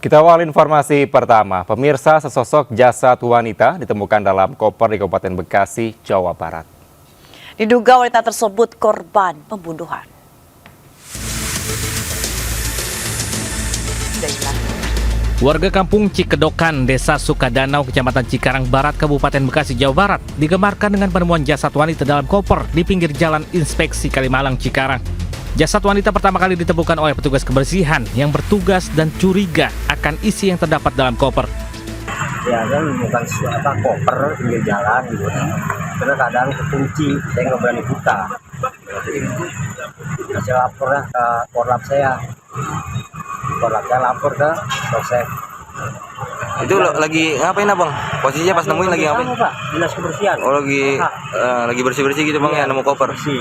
Kita awal informasi pertama. Pemirsa, sesosok jasad wanita ditemukan dalam koper di Kabupaten Bekasi, Jawa Barat. Diduga wanita tersebut korban pembunuhan. Warga kampung Cikedokan, Desa Sukadanau, Kecamatan Cikarang Barat, Kabupaten Bekasi, Jawa Barat, digemarkan dengan penemuan jasad wanita dalam koper di pinggir Jalan Inspeksi Kalimalang, Cikarang. Jasad wanita pertama kali ditemukan oleh petugas kebersihan yang bertugas dan curiga akan isi yang terdapat dalam koper. Ya kan bukan koper pinggir jalan gitu. Karena kadang kekunci, saya nggak berani buka. Saya lapor lah ke korlap saya. Korlapnya lapor ke polsek. Itu lagi ngapain abang? Posisinya pas nemuin lagi ngapain? Pak, dinas kebersihan. Oh lagi bersih-bersih gitu bang ya, nemu koper. Bersih.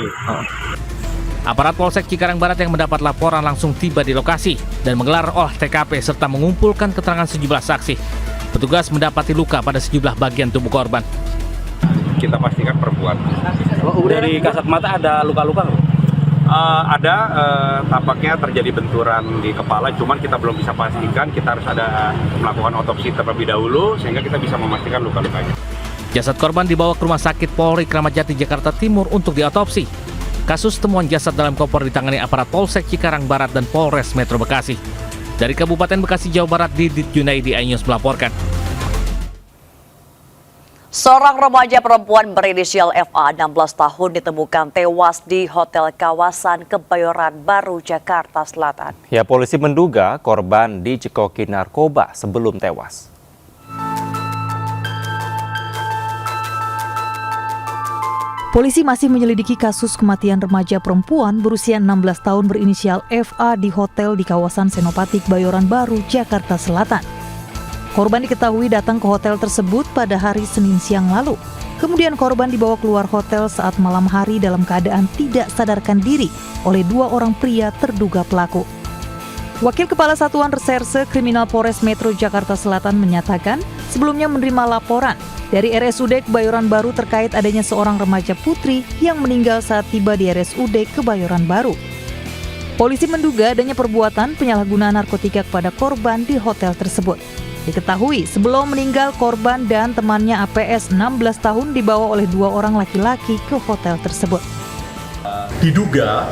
Aparat Polsek Cikarang Barat yang mendapat laporan langsung tiba di lokasi dan menggelar olah TKP serta mengumpulkan keterangan sejumlah saksi. Petugas mendapati luka pada sejumlah bagian tubuh korban. Kita pastikan perempuan. Dari kasat mata ada luka-luka? Ada tampaknya terjadi benturan di kepala, cuman kita belum bisa pastikan. Kita harus ada melakukan otopsi terlebih dahulu sehingga kita bisa memastikan luka-lukanya. Jasad korban dibawa ke Rumah Sakit Polri Kramat Jati, Jakarta Timur untuk diotopsi. Kasus temuan jasad dalam koper ditangani aparat Polsek Cikarang Barat dan Polres Metro Bekasi. Dari Kabupaten Bekasi, Jawa Barat, Didit Junaidi, iNews melaporkan. Seorang remaja perempuan berinisial FA 16 tahun ditemukan tewas di hotel kawasan Kebayoran Baru, Jakarta Selatan. Ya, polisi menduga korban dicekoki narkoba sebelum tewas. Polisi masih menyelidiki kasus kematian remaja perempuan berusia 16 tahun berinisial FA di hotel di kawasan Senopati Kebayoran Baru, Jakarta Selatan. Korban diketahui datang ke hotel tersebut pada hari Senin siang lalu. Kemudian korban dibawa keluar hotel saat malam hari dalam keadaan tidak sadarkan diri oleh dua orang pria terduga pelaku. Wakil Kepala Satuan Reserse Kriminal Polres Metro Jakarta Selatan menyatakan sebelumnya menerima laporan dari RSUD Kebayoran Baru terkait adanya seorang remaja putri yang meninggal saat tiba di RSUD Kebayoran Baru. Polisi menduga adanya perbuatan penyalahgunaan narkotika kepada korban di hotel tersebut. Diketahui sebelum meninggal korban dan temannya APS 16 tahun dibawa oleh dua orang laki-laki ke hotel tersebut. Diduga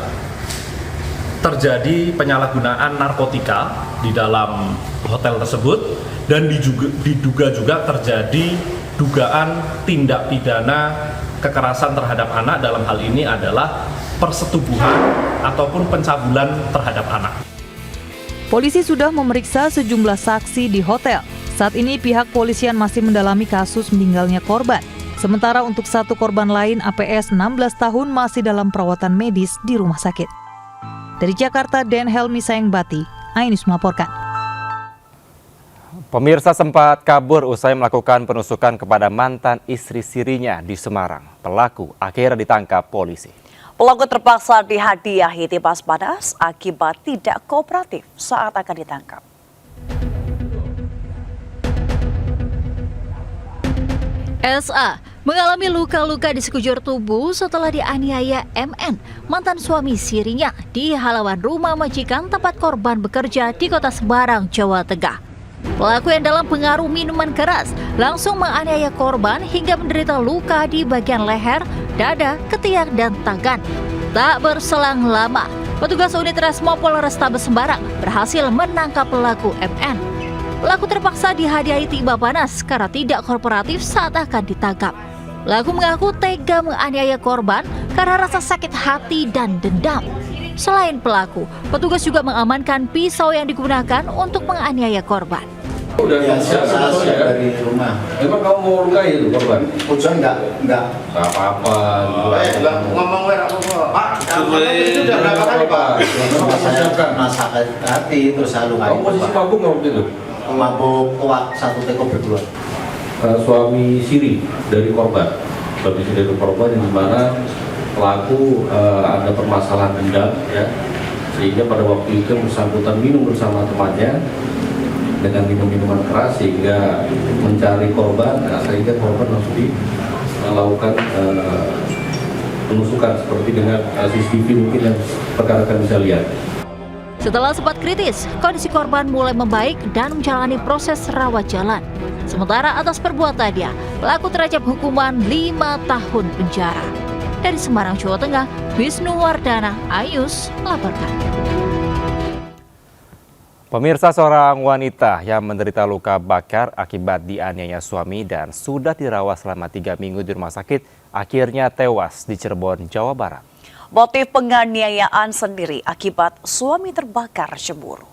terjadi penyalahgunaan narkotika di dalam hotel tersebut dan diduga juga terjadi dugaan tindak pidana kekerasan terhadap anak, dalam hal ini adalah persetubuhan ataupun pencabulan terhadap anak. Polisi sudah memeriksa sejumlah saksi di hotel. Saat ini pihak polisian masih mendalami kasus meninggalnya korban. Sementara untuk satu korban lain APS 16 tahun masih dalam perawatan medis di rumah sakit. Dari Jakarta, Den Helmi Sayengbati, iNews melaporkan. Pemirsa sempat kabur usai melakukan penusukan kepada mantan istri sirinya di Semarang. Pelaku akhirnya ditangkap polisi. Pelaku terpaksa dihadiahi tipas panas akibat tidak kooperatif saat akan ditangkap. SA mengalami luka-luka di sekujur tubuh setelah dianiaya MN, mantan suami sirinya, di halaman rumah majikan tempat korban bekerja di Kota Semarang, Jawa Tengah. Pelaku yang dalam pengaruh minuman keras langsung menganiaya korban hingga menderita luka di bagian leher, dada, ketiak, dan tangan. Tak berselang lama, petugas unit Resmo Polrestabes Semarang berhasil menangkap pelaku MN. Pelaku terpaksa dihadiahi timba panas karena tidak kooperatif saat akan ditangkap. Pelaku mengaku tega menganiaya korban karena rasa sakit hati dan dendam. Selain pelaku, petugas juga mengamankan pisau yang digunakan untuk menganiaya korban. Udah siap dari rumah. Emang kamu mau lukai itu korban? Hujan enggak apa-apa. Enggak ngomong apa-apa. Pak, itu udah berapa kali Pak? Saya pernah sakit hati terus saya lukai. Kamu posisi mabuk nggak waktu itu? Mabuk kuat, satu teko berdua. Suami siri dari korban. Suami siri dari korban yang dimana pelaku ada permasalahan dendam ya, sehingga pada waktu itu bersangkutan minum bersama temannya dengan minum-minuman keras sehingga mencari korban, sehingga korban langsung melakukan penusukan seperti dengan CCTV mungkin yang rekan-rekan bisa lihat. Setelah sempat kritis, kondisi korban mulai membaik dan menjalani proses rawat jalan. Sementara atas perbuatannya, pelaku terancam hukuman 5 tahun penjara. Dari Semarang, Jawa Tengah, Wisnu Wardana, Ayus melaporkan. Pemirsa, seorang wanita yang menderita luka bakar akibat dianiaya suami dan sudah dirawat selama 3 minggu di rumah sakit, akhirnya tewas di Cirebon, Jawa Barat. Motif penganiayaan sendiri akibat suami terbakar cemburu.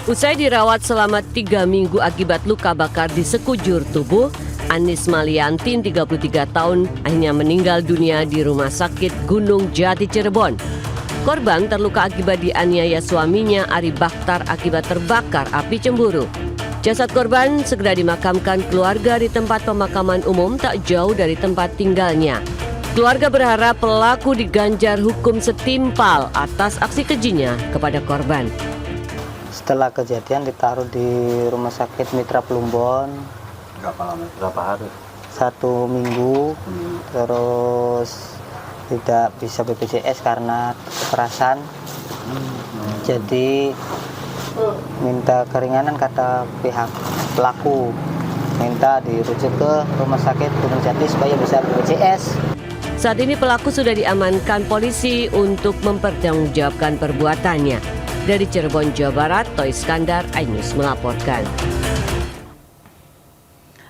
Usai dirawat selama 3 minggu akibat luka bakar di sekujur tubuh, Anis Maliantin, 33 tahun, akhirnya meninggal dunia di Rumah Sakit Gunung Jati, Cirebon. Korban terluka akibat dianiaya suaminya, Ari Bakhtar, akibat terbakar api cemburu. Jasad korban segera dimakamkan keluarga di tempat pemakaman umum tak jauh dari tempat tinggalnya. Keluarga berharap pelaku diganjar hukum setimpal atas aksi kejinya kepada korban. Setelah kejadian ditaruh di Rumah Sakit Mitra Plumbon. Berapa hari? 1 minggu, terus tidak bisa BPJS karena kekerasan. Jadi minta keringanan, kata pihak pelaku, minta dirujuk ke Rumah Sakit Gunung Jati supaya bisa BPJS. Saat ini pelaku sudah diamankan polisi untuk mempertanggungjawabkan perbuatannya. Dari Cirebon, Jawa Barat, Toy Iskandar, iNews melaporkan.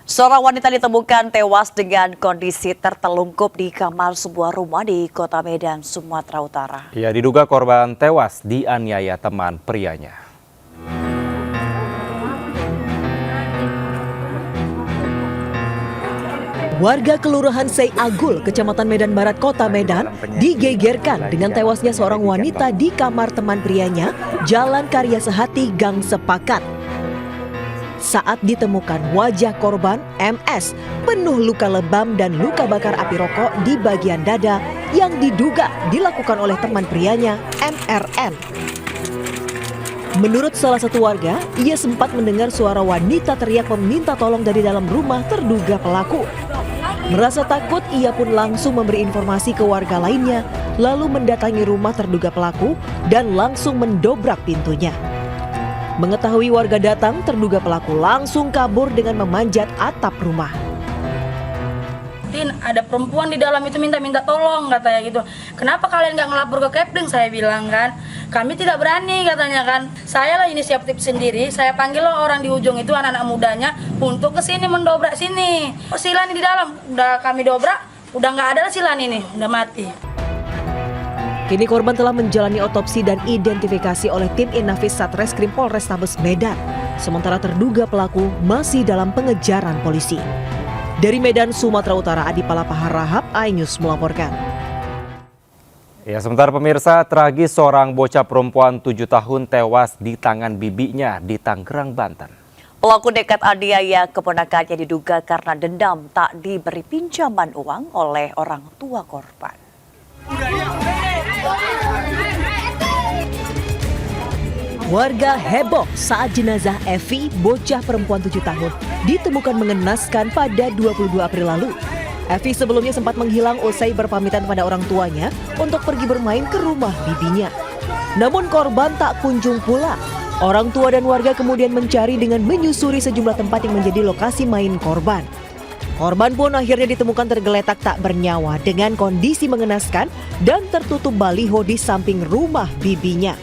Seorang wanita ditemukan tewas dengan kondisi tertelungkup di kamar sebuah rumah di Kota Medan, Sumatera Utara. Ya, diduga korban tewas dianiaya teman prianya. Warga Kelurahan Sei Agul, Kecamatan Medan Barat, Kota Medan, digegerkan dengan tewasnya seorang wanita di kamar teman prianya, Jalan Karya Sehati, Gang Sepakat. Saat ditemukan, wajah korban, MS, penuh luka lebam dan luka bakar api rokok di bagian dada yang diduga dilakukan oleh teman prianya, MRN. Menurut salah satu warga, ia sempat mendengar suara wanita teriak meminta tolong dari dalam rumah terduga pelaku. Merasa takut, ia pun langsung memberi informasi ke warga lainnya, lalu mendatangi rumah terduga pelaku dan langsung mendobrak pintunya. Mengetahui warga datang, terduga pelaku langsung kabur dengan memanjat atap rumah. Ada perempuan di dalam itu minta tolong, katanya gitu. Kenapa kalian nggak ngelapor ke Kepling? Saya bilang kan, kami tidak berani, katanya kan. Saya lah inisiatif sendiri, saya panggil orang di ujung itu, anak-anak mudanya untuk kesini mendobrak sini. Silan di dalam udah kami dobrak, udah nggak ada silan ini, udah mati. Kini korban telah menjalani otopsi dan identifikasi oleh tim Inafis Satreskrim Polrestabes Medan. Sementara terduga pelaku masih dalam pengejaran polisi. Dari Medan, Sumatera Utara, Adi Palapahar Rahab, iNews melaporkan. Ya, sementara pemirsa, tragis seorang bocah perempuan 7 tahun tewas di tangan bibinya di Tangerang, Banten. Pelaku nekat aniaya keponakannya diduga karena dendam tak diberi pinjaman uang oleh orang tua korban. Warga heboh saat jenazah Evi, bocah perempuan 7 tahun, ditemukan mengenaskan pada 22 April lalu. Evi sebelumnya sempat menghilang usai berpamitan pada orang tuanya untuk pergi bermain ke rumah bibinya. Namun korban tak kunjung pulang. Orang tua dan warga kemudian mencari dengan menyusuri sejumlah tempat yang menjadi lokasi main korban. Korban pun akhirnya ditemukan tergeletak tak bernyawa dengan kondisi mengenaskan dan tertutup baliho di samping rumah bibinya.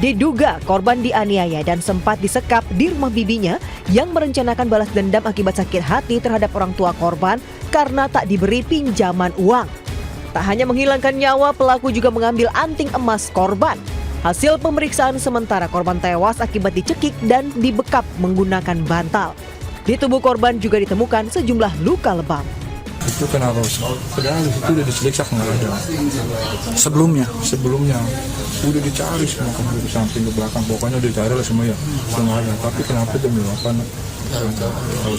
Diduga korban dianiaya dan sempat disekap di rumah bibinya yang merencanakan balas dendam akibat sakit hati terhadap orang tua korban karena tak diberi pinjaman uang. Tak hanya menghilangkan nyawa, pelaku juga mengambil anting emas korban. Hasil pemeriksaan sementara, korban tewas akibat dicekik dan dibekap menggunakan bantal. Di tubuh korban juga ditemukan sejumlah luka lebam. Itu kenapa? Padahal itu udah diperiksa nggak ada. Sebelumnya udah dicari semua kan dari samping ke belakang, pokoknya udah dicari lah semua ya, semua ada. Tapi kenapa jam 8 tahu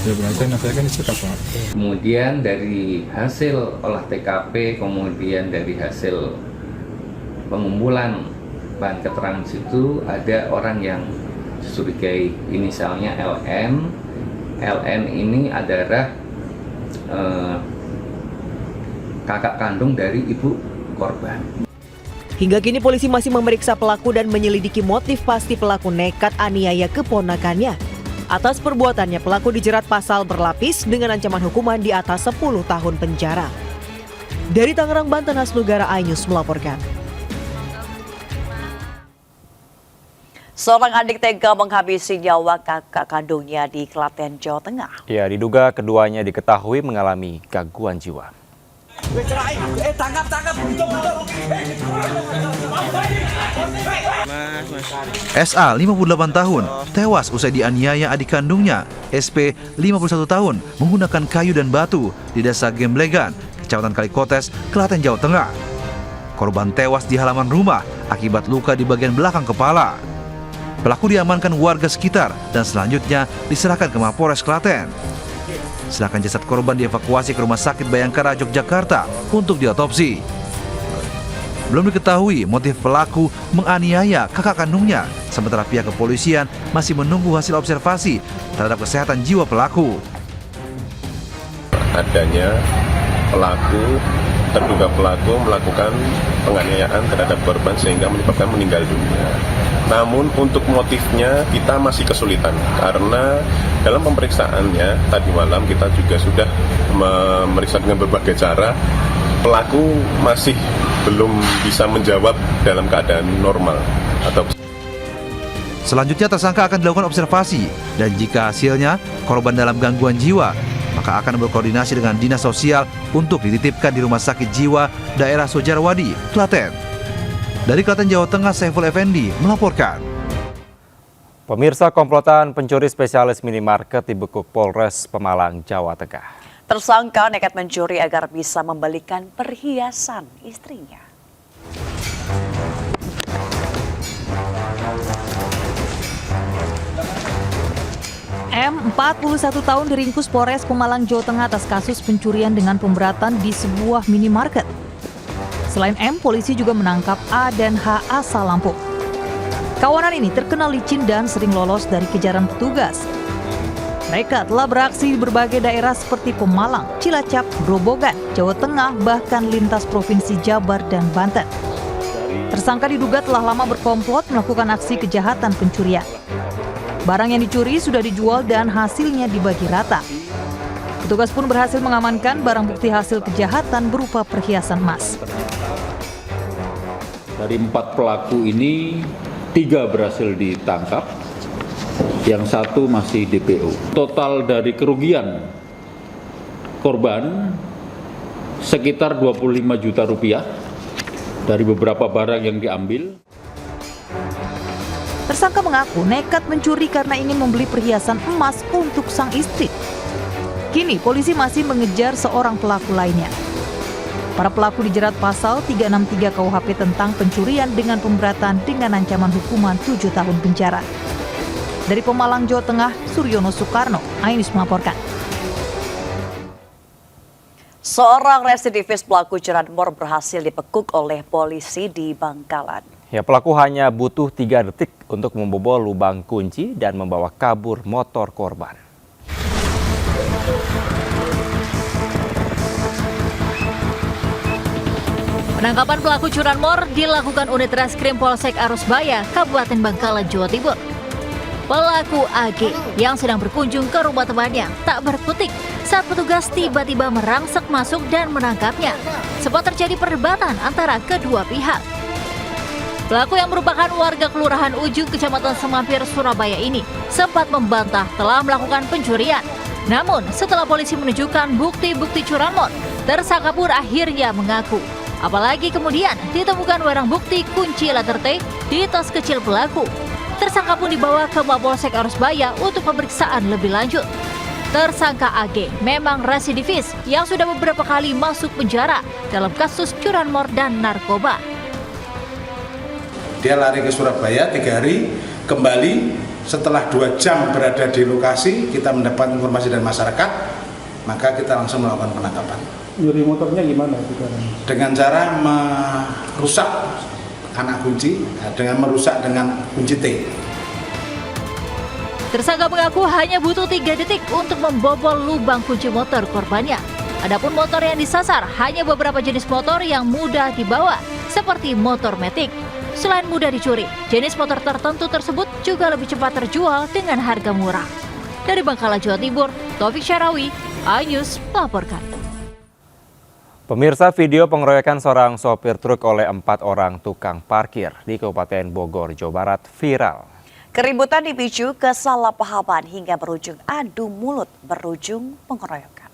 ya berarti saya kan disekap Pak. Kemudian dari hasil olah TKP, kemudian dari hasil pengumpulan bahan keterangan situ ada orang yang dicurigai, inisialnya LN. LN ini adalah kakak kandung dari ibu korban. Hingga kini polisi masih memeriksa pelaku dan menyelidiki motif pasti pelaku nekat aniaya keponakannya. Atas perbuatannya, pelaku dijerat pasal berlapis dengan ancaman hukuman di atas 10 tahun penjara. Dari Tangerang, Banten, Hasnugara, iNews melaporkan. Seorang adik tega menghabisi nyawa kakak kandungnya di Klaten, Jawa Tengah. Ya, diduga keduanya diketahui mengalami gangguan jiwa. SA 58 tahun tewas usai dianiaya adik kandungnya SP 51 tahun menggunakan kayu dan batu di Desa Gemblegan, Kecamatan Kalikotes, Klaten, Jawa Tengah. Korban tewas di halaman rumah akibat luka di bagian belakang kepala. Pelaku diamankan warga sekitar dan selanjutnya diserahkan ke Mapolres Klaten. Sedangkan jasad korban dievakuasi ke Rumah Sakit Bayangkara, Yogyakarta untuk diotopsi. Belum diketahui motif pelaku menganiaya kakak kandungnya, sementara pihak kepolisian masih menunggu hasil observasi terhadap kesehatan jiwa pelaku. Adanya terduga pelaku melakukan penganiayaan terhadap korban sehingga menyebabkan meninggal dunia. Namun untuk motifnya kita masih kesulitan karena dalam pemeriksaannya tadi malam kita juga sudah memeriksa dengan berbagai cara. Pelaku masih belum bisa menjawab dalam keadaan normal atau. Selanjutnya tersangka akan dilakukan observasi dan jika hasilnya korban dalam gangguan jiwa, maka akan berkoordinasi dengan Dinas Sosial untuk dititipkan di Rumah Sakit Jiwa Daerah Sojarwadi, Klaten. Dari Klaten, Jawa Tengah, Saiful Effendi melaporkan. Pemirsa, komplotan pencuri spesialis minimarket dibekuk Polres Pemalang, Jawa Tengah. Tersangka nekat mencuri agar bisa membelikan perhiasan istrinya. M, 41 tahun diringkus Polres Pemalang, Jawa Tengah atas kasus pencurian dengan pemberatan di sebuah minimarket. Selain M, polisi juga menangkap A dan H asal Lampung. Kawanan ini terkenal licin dan sering lolos dari kejaran petugas. Mereka telah beraksi di berbagai daerah seperti Pemalang, Cilacap, Grobogan, Jawa Tengah, bahkan lintas provinsi Jabar dan Banten. Tersangka diduga telah lama berkomplot melakukan aksi kejahatan pencurian. Barang yang dicuri sudah dijual dan hasilnya dibagi rata. Petugas pun berhasil mengamankan barang bukti hasil kejahatan berupa perhiasan emas. Dari 4 pelaku ini, 3 berhasil ditangkap, yang 1 masih DPO. Total dari kerugian korban sekitar 25 juta rupiah dari beberapa barang yang diambil. Tersangka mengaku nekat mencuri karena ingin membeli perhiasan emas untuk sang istri. Kini polisi masih mengejar seorang pelaku lainnya. Para pelaku dijerat pasal 363 KUHP tentang pencurian dengan pemberatan dengan ancaman hukuman 7 tahun penjara. Dari Pemalang, Jawa Tengah, Suryono Soekarno, iNews melaporkan. Seorang residivis pelaku curanmor berhasil dibekuk oleh polisi di Bangkalan. Ya, pelaku hanya butuh 3 detik untuk membobol lubang kunci dan membawa kabur motor korban. Penangkapan pelaku curanmor dilakukan unit Reskrim Polsek Arusbaya, Kabupaten Bangkalan, Jawa Timur. Pelaku AG yang sedang berkunjung ke rumah temannya tak berkutik saat petugas tiba-tiba merangsek masuk dan menangkapnya. Sempat terjadi perdebatan antara kedua pihak. Pelaku yang merupakan warga Kelurahan Ujung, Kecamatan Semampir, Surabaya ini sempat membantah telah melakukan pencurian. Namun setelah polisi menunjukkan bukti-bukti curanmor, tersangka pun akhirnya mengaku. Apalagi kemudian ditemukan barang bukti kunci letter T di tas kecil pelaku. Tersangka pun dibawa ke Mapolsek Arusbaya untuk pemeriksaan lebih lanjut. Tersangka AG memang residivis yang sudah beberapa kali masuk penjara dalam kasus curanmor dan narkoba. Dia lari ke Surabaya 3 hari, kembali setelah 2 jam berada di lokasi, kita mendapat informasi dari masyarakat, maka kita langsung melakukan penangkapan. Nyuri motornya gimana? Dengan cara merusak anak kunci, dengan merusak dengan kunci T. Tersangka mengaku hanya butuh 3 detik untuk membobol lubang kunci motor korbannya. Adapun motor yang disasar hanya beberapa jenis motor yang mudah dibawa, seperti motor matic. Selain mudah dicuri, jenis motor tertentu tersebut juga lebih cepat terjual dengan harga murah. Dari Bangkalan, Jawa Timur, Taufik Syarawi, iNews melaporkan. Pemirsa, video pengeroyokan seorang sopir truk oleh 4 orang tukang parkir di Kabupaten Bogor, Jawa Barat viral. Keributan dipicu kesalahpahaman hingga berujung adu mulut berujung pengeroyokan.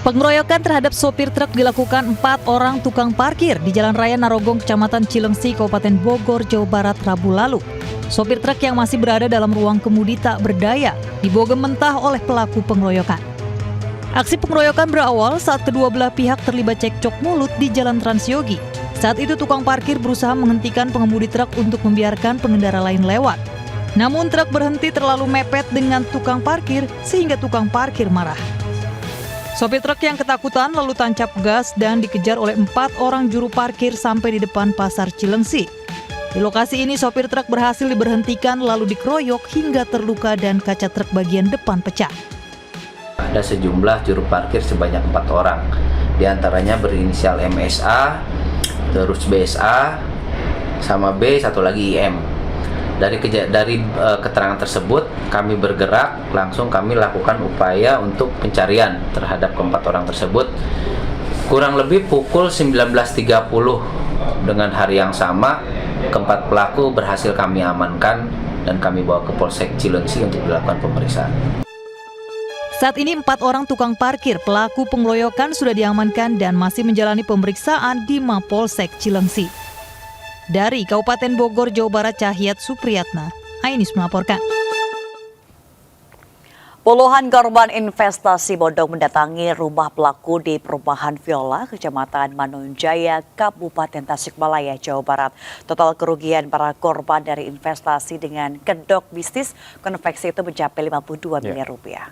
Pengeroyokan terhadap sopir truk dilakukan 4 orang tukang parkir di Jalan Raya Narogong, Kecamatan Cilengsi, Kabupaten Bogor, Jawa Barat, Rabu lalu. Sopir truk yang masih berada dalam ruang kemudi tak berdaya dibogem mentah oleh pelaku pengeroyokan. Aksi pengeroyokan berawal saat kedua belah pihak terlibat cekcok mulut di Jalan Transyogi. Saat itu tukang parkir berusaha menghentikan pengemudi truk untuk membiarkan pengendara lain lewat. Namun truk berhenti terlalu mepet dengan tukang parkir sehingga tukang parkir marah. Sopir truk yang ketakutan lalu tancap gas dan dikejar oleh 4 orang juru parkir sampai di depan Pasar Cilengsi. Di lokasi ini sopir truk berhasil diberhentikan lalu dikeroyok hingga terluka dan kaca truk bagian depan pecah. Ada sejumlah juru parkir sebanyak 4 orang, di antaranya berinisial MSA, terus BSA, sama B, satu lagi IM. Dari keterangan tersebut kami bergerak, langsung kami lakukan upaya untuk pencarian terhadap keempat orang tersebut. Kurang lebih pukul 19.30 dengan hari yang sama, keempat pelaku berhasil kami amankan dan kami bawa ke Polsek Cilengsi untuk dilakukan pemeriksaan. Saat ini 4 orang tukang parkir pelaku pengeroyokan sudah diamankan dan masih menjalani pemeriksaan di Mapolsek Cilengsi. Dari Kabupaten Bogor, Jawa Barat, Cahyat Supriyatna, iNews melaporkan. Puluhan korban investasi bodong mendatangi rumah pelaku di Perumahan Viola, Kecamatan Manonjaya, Kabupaten Tasikmalaya, Jawa Barat. Total kerugian para korban dari investasi dengan kedok bisnis konveksi itu mencapai 52 miliar rupiah.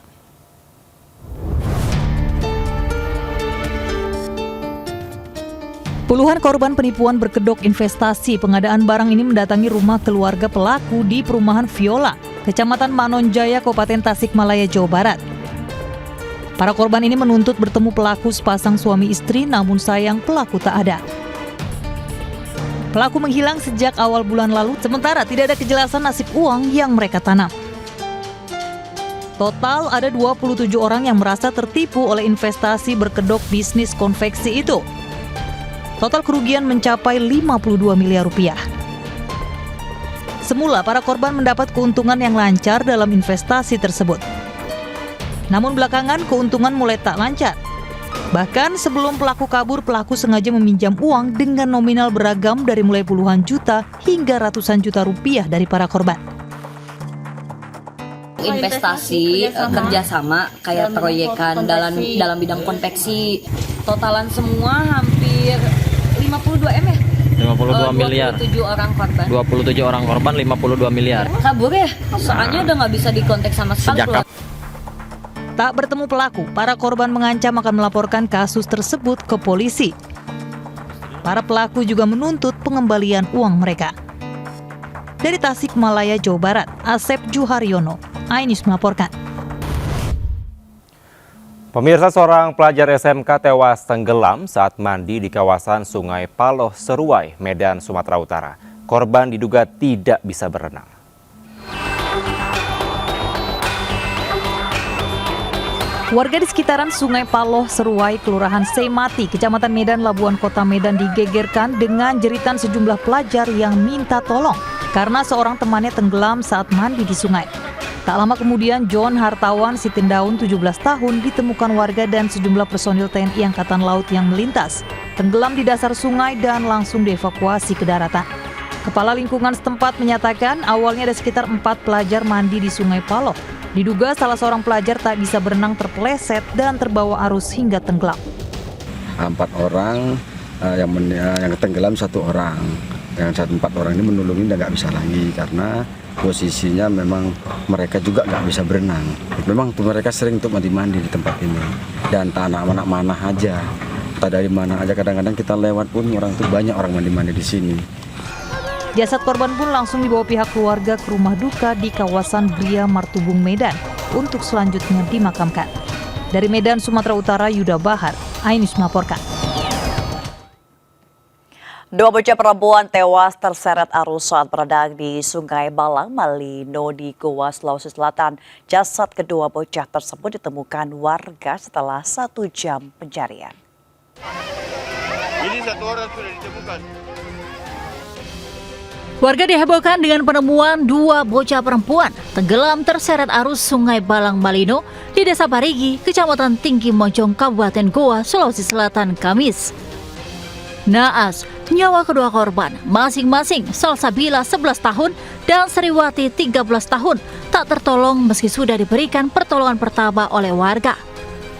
Puluhan korban penipuan berkedok investasi pengadaan barang ini mendatangi rumah keluarga pelaku di Perumahan Viola, Kecamatan Manonjaya, Kabupaten Tasikmalaya, Jawa Barat. Para korban ini menuntut bertemu pelaku sepasang suami istri, namun sayang pelaku tak ada. Pelaku menghilang sejak awal bulan lalu, sementara tidak ada kejelasan nasib uang yang mereka tanam. Total ada 27 orang yang merasa tertipu oleh investasi berkedok bisnis konveksi itu. Total kerugian mencapai 52 miliar rupiah. Semula para korban mendapat keuntungan yang lancar dalam investasi tersebut. Namun belakangan keuntungan mulai tak lancar. Bahkan sebelum pelaku kabur, pelaku sengaja meminjam uang dengan nominal beragam dari mulai puluhan juta hingga ratusan juta rupiah dari para korban. Investasi kerjasama kayak proyekan dalam bidang konveksi, totalan semua hampir 52 M ya? 52 miliar. 27 orang korban. 27 orang korban 52 miliar. Kabur ya? Soalnya udah nggak bisa dikontak sama sekali. Tak bertemu pelaku, para korban mengancam akan melaporkan kasus tersebut ke polisi. Para pelaku juga menuntut pengembalian uang mereka. Dari Tasikmalaya, Jawa Barat, Asep Juharyono, iNews melaporkan. Pemirsa, seorang pelajar SMK tewas tenggelam saat mandi di kawasan Sungai Paloh, Seruai, Medan, Sumatera Utara. Korban diduga tidak bisa berenang. Warga di sekitaran Sungai Paloh, Seruai, Kelurahan Seimati, Kecamatan Medan, Labuan Kota Medan digegerkan dengan jeritan sejumlah pelajar yang minta tolong karena seorang temannya tenggelam saat mandi di sungai. Tak lama kemudian, John Hartawan Sitindaun, 17 tahun, ditemukan warga dan sejumlah personil TNI Angkatan Laut yang melintas. Tenggelam di dasar sungai dan langsung dievakuasi ke daratan. Kepala lingkungan setempat menyatakan awalnya ada sekitar 4 pelajar mandi di Sungai Paloh. Diduga salah seorang pelajar tak bisa berenang terpeleset dan terbawa arus hingga tenggelam. 4 orang yang tenggelam 1 orang. Yang 4 orang ini menolongin dan nggak bisa lagi karena posisinya memang mereka juga nggak bisa berenang. Memang mereka sering untuk mandi-mandi di tempat ini dan anak-anak mana aja, entah dari mana aja. Kadang-kadang kita lewat pun orang tuh banyak orang mandi-mandi di sini. Jasad korban pun langsung dibawa pihak keluarga ke rumah duka di kawasan Gria Martubung, Medan untuk selanjutnya dimakamkan. Dari Medan, Sumatera Utara, Yuda Bahar, Ainus melaporkan. 2 bocah perempuan tewas terseret arus saat berenang di Sungai Balang, Malino di Goa, Sulawesi Selatan. Jasad kedua bocah tersebut ditemukan warga setelah 1 jam pencarian. Ini 1 orang sudah ditemukan. Warga dihebohkan dengan penemuan 2 bocah perempuan tenggelam terseret arus Sungai Balang, Malino di Desa Parigi, Kecamatan Tinggi Moncong, Kabupaten Goa, Sulawesi Selatan, Kamis. Naas, nyawa kedua korban, masing-masing Salsabila 11 tahun dan Sriwati 13 tahun, tak tertolong meski sudah diberikan pertolongan pertama oleh warga.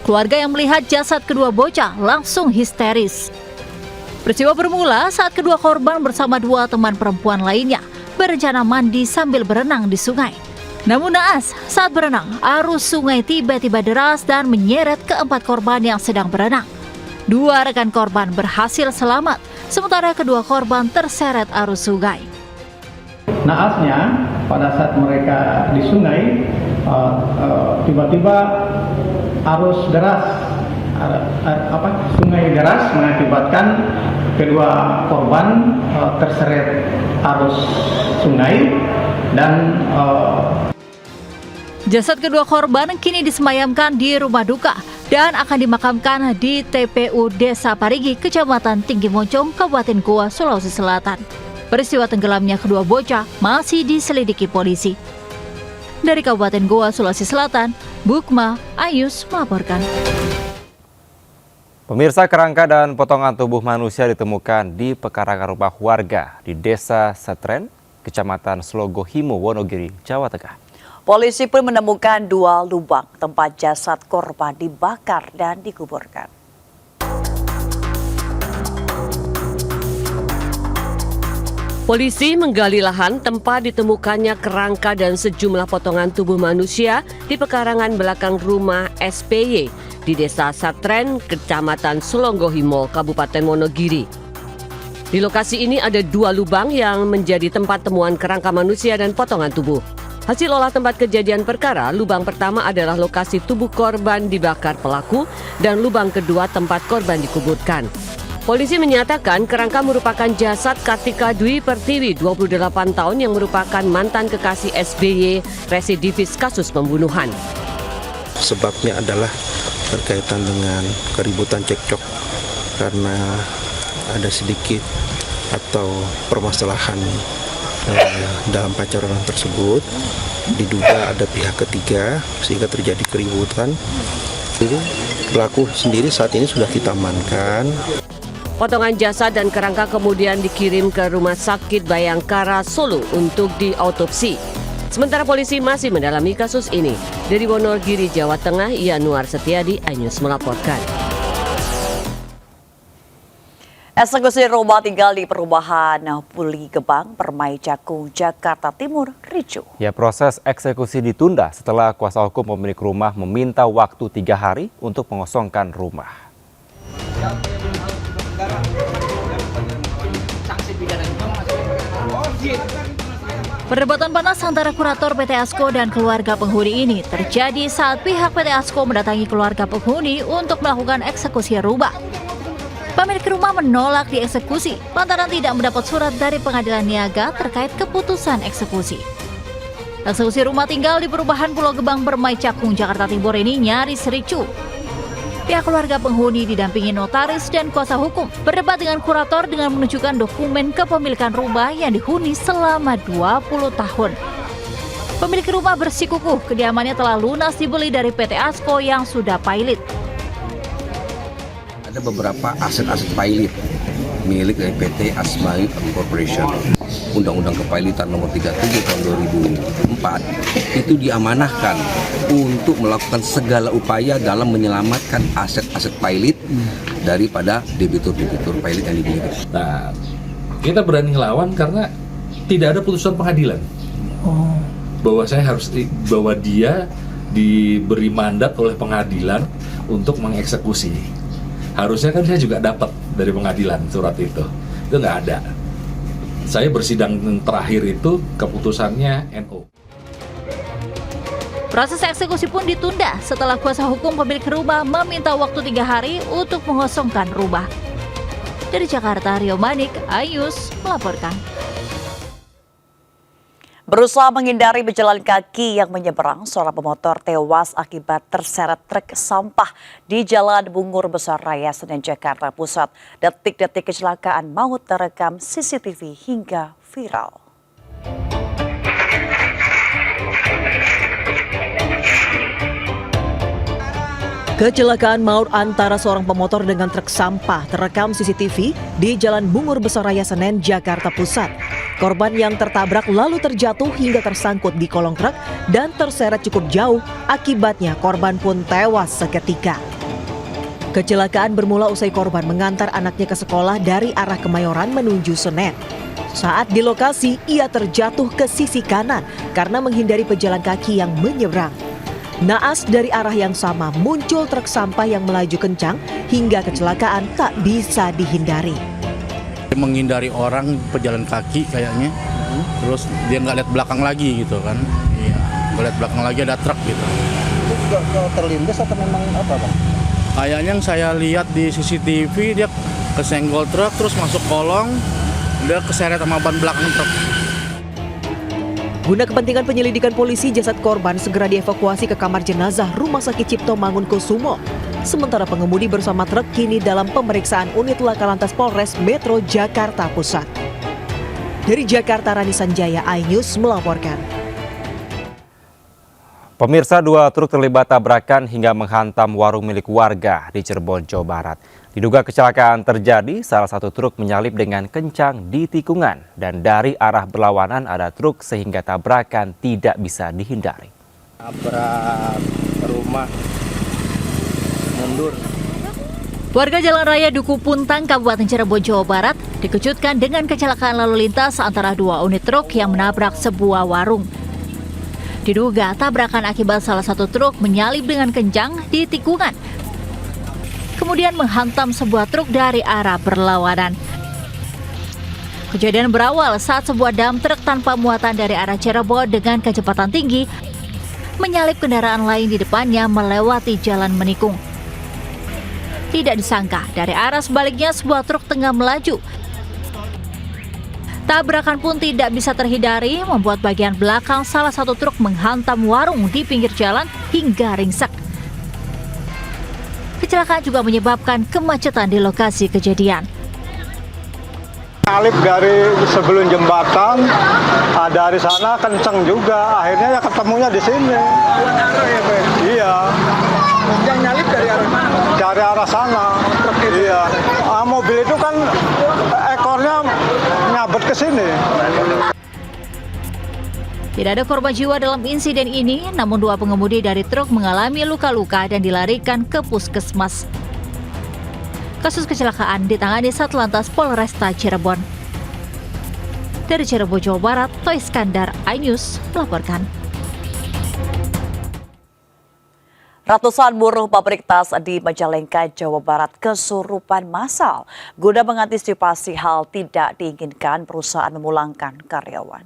Keluarga yang melihat jasad kedua bocah langsung histeris. Peristiwa bermula saat kedua korban bersama 2 teman perempuan lainnya berencana mandi sambil berenang di sungai. Namun naas, saat berenang, arus sungai tiba-tiba deras dan menyeret keempat korban yang sedang berenang. 2 rekan korban berhasil selamat, sementara kedua korban terseret arus sungai. Naasnya, pada saat mereka di sungai, tiba-tiba arus deras, sungai deras mengakibatkan kedua korban terseret arus sungai dan jasad kedua korban kini disemayamkan di rumah duka dan akan dimakamkan di TPU Desa Parigi, Kecamatan Tinggi Moncong, Kabupaten Goa, Sulawesi Selatan. Peristiwa tenggelamnya kedua bocah masih diselidiki polisi. Dari Kabupaten Goa, Sulawesi Selatan, Bukma Ayus melaporkan. Pemirsa, kerangka dan potongan tubuh manusia ditemukan di pekarangan rumah warga di Desa Satren, Kecamatan Slogohimo, Wonogiri, Jawa Tengah. Polisi pun menemukan 2 lubang tempat jasad korban dibakar dan dikuburkan. Polisi menggali lahan tempat ditemukannya kerangka dan sejumlah potongan tubuh manusia di pekarangan belakang rumah SPY di Desa Satren, Kecamatan Slonggohimo, Kabupaten Wonogiri. Di lokasi ini ada 2 lubang yang menjadi tempat temuan kerangka manusia dan potongan tubuh. Hasil olah tempat kejadian perkara, lubang pertama adalah lokasi tubuh korban dibakar pelaku dan lubang kedua tempat korban dikuburkan. Polisi menyatakan kerangka merupakan jasad Kartika Dwi Pertiwi, 28 tahun yang merupakan mantan kekasih SBY residivis kasus pembunuhan. Sebabnya adalah berkaitan dengan keributan cekcok karena ada sedikit atau permasalahan dalam pacaran tersebut, diduga ada pihak ketiga sehingga terjadi keributan. Jadi pelaku sendiri saat ini sudah kita amankan. Potongan jasad dan kerangka kemudian dikirim ke Rumah Sakit Bayangkara Solo untuk diautopsi. Sementara polisi masih mendalami kasus ini. Dari Wonogiri, Jawa Tengah, Yanuar Setiadi, iNews melaporkan. Eksekusi rumah tinggal di perumahan Puli Gebang, Permai Cakung, Jakarta Timur, ricuh. Ya, proses eksekusi ditunda setelah kuasa hukum pemilik rumah meminta waktu 3 hari untuk mengosongkan rumah. Perdebatan panas antara kurator PT Asko dan keluarga penghuni ini terjadi saat pihak PT Asko mendatangi keluarga penghuni untuk melakukan eksekusi rumah. Pemilik rumah menolak dieksekusi lantaran tidak mendapat surat dari pengadilan niaga terkait keputusan eksekusi. Eksekusi rumah tinggal di perumahan Pulau Gebang, Permai Cakung, Jakarta Timur ini nyaris ricuh. Pihak keluarga penghuni didampingi notaris dan kuasa hukum berdebat dengan kurator dengan menunjukkan dokumen kepemilikan rumah yang dihuni selama 20 tahun. Pemilik rumah bersikukuh kediamannya telah lunas dibeli dari PT Asko yang sudah pailit. Ada beberapa aset-aset pailit milik dari PT Asmai Corporation. Undang-Undang Kepailitan nomor 37 tahun 2004 itu diamanahkan untuk melakukan segala upaya dalam menyelamatkan aset-aset pailit daripada debitur-debitur pailit yang dimiliki. Nah, kita berani ngelawan karena tidak ada putusan pengadilan. Bahwa dia diberi mandat oleh pengadilan untuk mengeksekusi. Harusnya kan saya juga dapat dari pengadilan surat itu nggak ada. saya bersidang terakhir itu keputusannya NO. Proses eksekusi pun ditunda setelah kuasa hukum pemilik rumah meminta waktu 3 hari untuk mengosongkan rumah. Dari Jakarta, Rio Manik, iNews melaporkan. Berusaha menghindari pejalan kaki yang menyeberang, seorang pemotor tewas akibat terseret truk sampah di Jalan Bungur Besar Raya, Senen, Jakarta Pusat. Detik-detik kecelakaan maut terekam CCTV hingga viral. Kecelakaan maut antara seorang pemotor dengan truk sampah terekam CCTV di Jalan Bungur Besar Raya, Senen, Jakarta Pusat. Korban yang tertabrak lalu terjatuh hingga tersangkut di kolong truk dan terseret cukup jauh. Akibatnya korban pun tewas seketika. Kecelakaan bermula usai korban mengantar anaknya ke sekolah dari arah Kemayoran menuju Senen. Saat di lokasi, ia terjatuh ke sisi kanan karena menghindari pejalan kaki yang menyeberang. Naas dari arah yang sama muncul truk sampah yang melaju kencang hingga kecelakaan tak bisa dihindari. Menghindari orang pejalan kaki kayaknya, terus dia nggak lihat belakang lagi gitu kan. Iya, nggak lihat belakang lagi ada truk gitu. Itu juga terlindas atau memang apa, Bang? Kayaknya yang saya lihat di CCTV dia kesenggol truk terus masuk kolong, dia keseret sama ban belakang truk. Guna kepentingan penyelidikan polisi, jasad korban segera dievakuasi ke kamar jenazah Rumah Sakit Cipto Mangunkusumo. Sementara pengemudi bersama truk kini dalam pemeriksaan unit Laka Lantas Polres Metro Jakarta Pusat. Dari Jakarta, Rani Sanjaya, iNews melaporkan. Pemirsa, 2 truk terlibat tabrakan hingga menghantam warung milik warga di Cirebon, Jawa Barat. Diduga kecelakaan terjadi, salah satu truk menyalip dengan kencang di tikungan dan dari arah berlawanan ada truk sehingga tabrakan tidak bisa dihindari. Tabrak rumah, mundur. Warga Jalan Raya Duku Puntang, Kabupaten Cirebon, Jawa Barat dikejutkan dengan kecelakaan lalu lintas antara 2 unit truk yang menabrak sebuah warung. Diduga tabrakan akibat salah satu truk menyalip dengan kencang di tikungan, kemudian menghantam sebuah truk dari arah berlawanan. Kejadian berawal saat sebuah dump truk tanpa muatan dari arah Cirebon dengan kecepatan tinggi menyalip kendaraan lain di depannya melewati jalan menikung. Tidak disangka, dari arah sebaliknya sebuah truk tengah melaju. Tabrakan pun tidak bisa terhindari, membuat bagian belakang salah satu truk menghantam warung di pinggir jalan hingga ringsek. Kecelakaan juga menyebabkan kemacetan di lokasi kejadian. Alip dari sebelum jembatan, dari sana kenceng juga, akhirnya ya ketemunya di sini. Iya. Yang nyalip dari arah mana? Dari arah sana. Iya. Mobil itu kan ekornya nyabet ke sini. Tidak ada korban jiwa dalam insiden ini, namun 2 pengemudi dari truk mengalami luka-luka dan dilarikan ke puskesmas. Kasus kecelakaan ditangani Satlantas Polresta Cirebon. Dari Cirebon, Jawa Barat, Toy Iskandar, iNews melaporkan. Ratusan buruh pabrik tas di Majalengka, Jawa Barat kesurupan massal. Guna mengantisipasi hal tidak diinginkan, perusahaan memulangkan karyawan.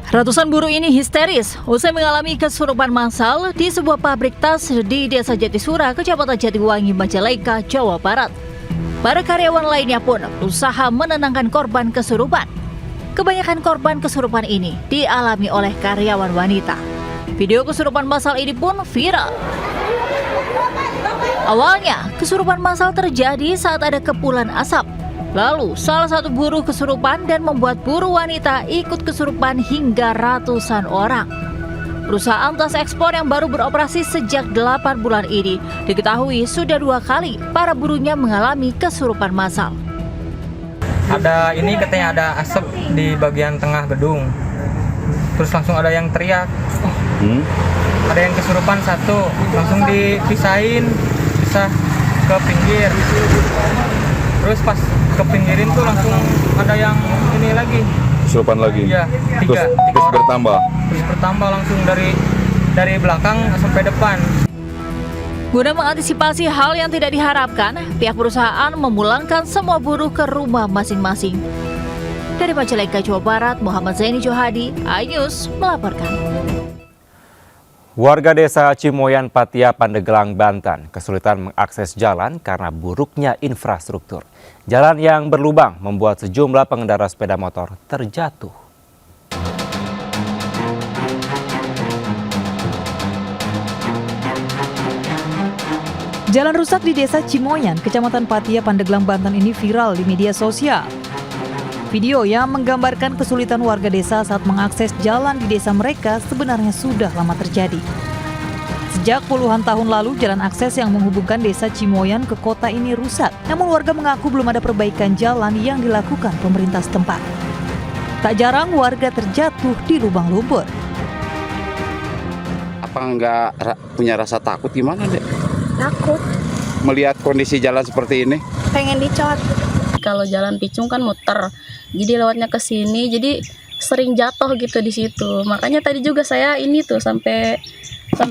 Ratusan buruh ini histeris usai mengalami kesurupan massal di sebuah pabrik tas di Desa Jatisura, Kecamatan Jatiwangi, Majalengka, Jawa Barat. Para karyawan lainnya pun berusaha menenangkan korban kesurupan. Kebanyakan korban kesurupan ini dialami oleh karyawan wanita. Video kesurupan massal ini pun viral. Awalnya, kesurupan massal terjadi saat ada kepulan asap. Lalu, salah satu buruh kesurupan dan membuat buruh wanita ikut kesurupan hingga ratusan orang. Perusahaan tas ekspor yang baru beroperasi sejak 8 bulan ini diketahui sudah 2 kali para buruhnya mengalami kesurupan massal. Ada ini katanya ada asap di bagian tengah gedung. Terus langsung ada yang teriak. Ada yang kesurupan 1, langsung dipisahin, pisah ke pinggir. Terus pas ke pinggirin tuh langsung ada yang ini lagi. Kesurupan lagi? Iya, 3 terus orang. bertambah? Terus bertambah langsung dari belakang sampai depan. Guna mengantisipasi hal yang tidak diharapkan, pihak perusahaan memulangkan semua buruh ke rumah masing-masing. Dari Majalengka, Jawa Barat, Muhammad Zaini Johadi, iNews melaporkan. Warga desa Cimoyan, Patia, Pandeglang, Banten kesulitan mengakses jalan karena buruknya infrastruktur. Jalan yang berlubang membuat sejumlah pengendara sepeda motor terjatuh. Jalan rusak di desa Cimoyan, Kecamatan Patia, Pandeglang, Banten ini viral di media sosial. Video yang menggambarkan kesulitan warga desa saat mengakses jalan di desa mereka sebenarnya sudah lama terjadi. Sejak puluhan tahun lalu, jalan akses yang menghubungkan desa Cimoyan ke kota ini rusak. Namun warga mengaku belum ada perbaikan jalan yang dilakukan pemerintah setempat. Tak jarang warga terjatuh di lubang lumpur. Apa nggak punya rasa takut gimana, Dek? Takut. Melihat kondisi jalan seperti ini? Pengen dicot. Kalau jalan Picung kan muter, jadi lewatnya ke sini, jadi sering jatuh gitu di situ. Makanya tadi juga saya ini tuh sampai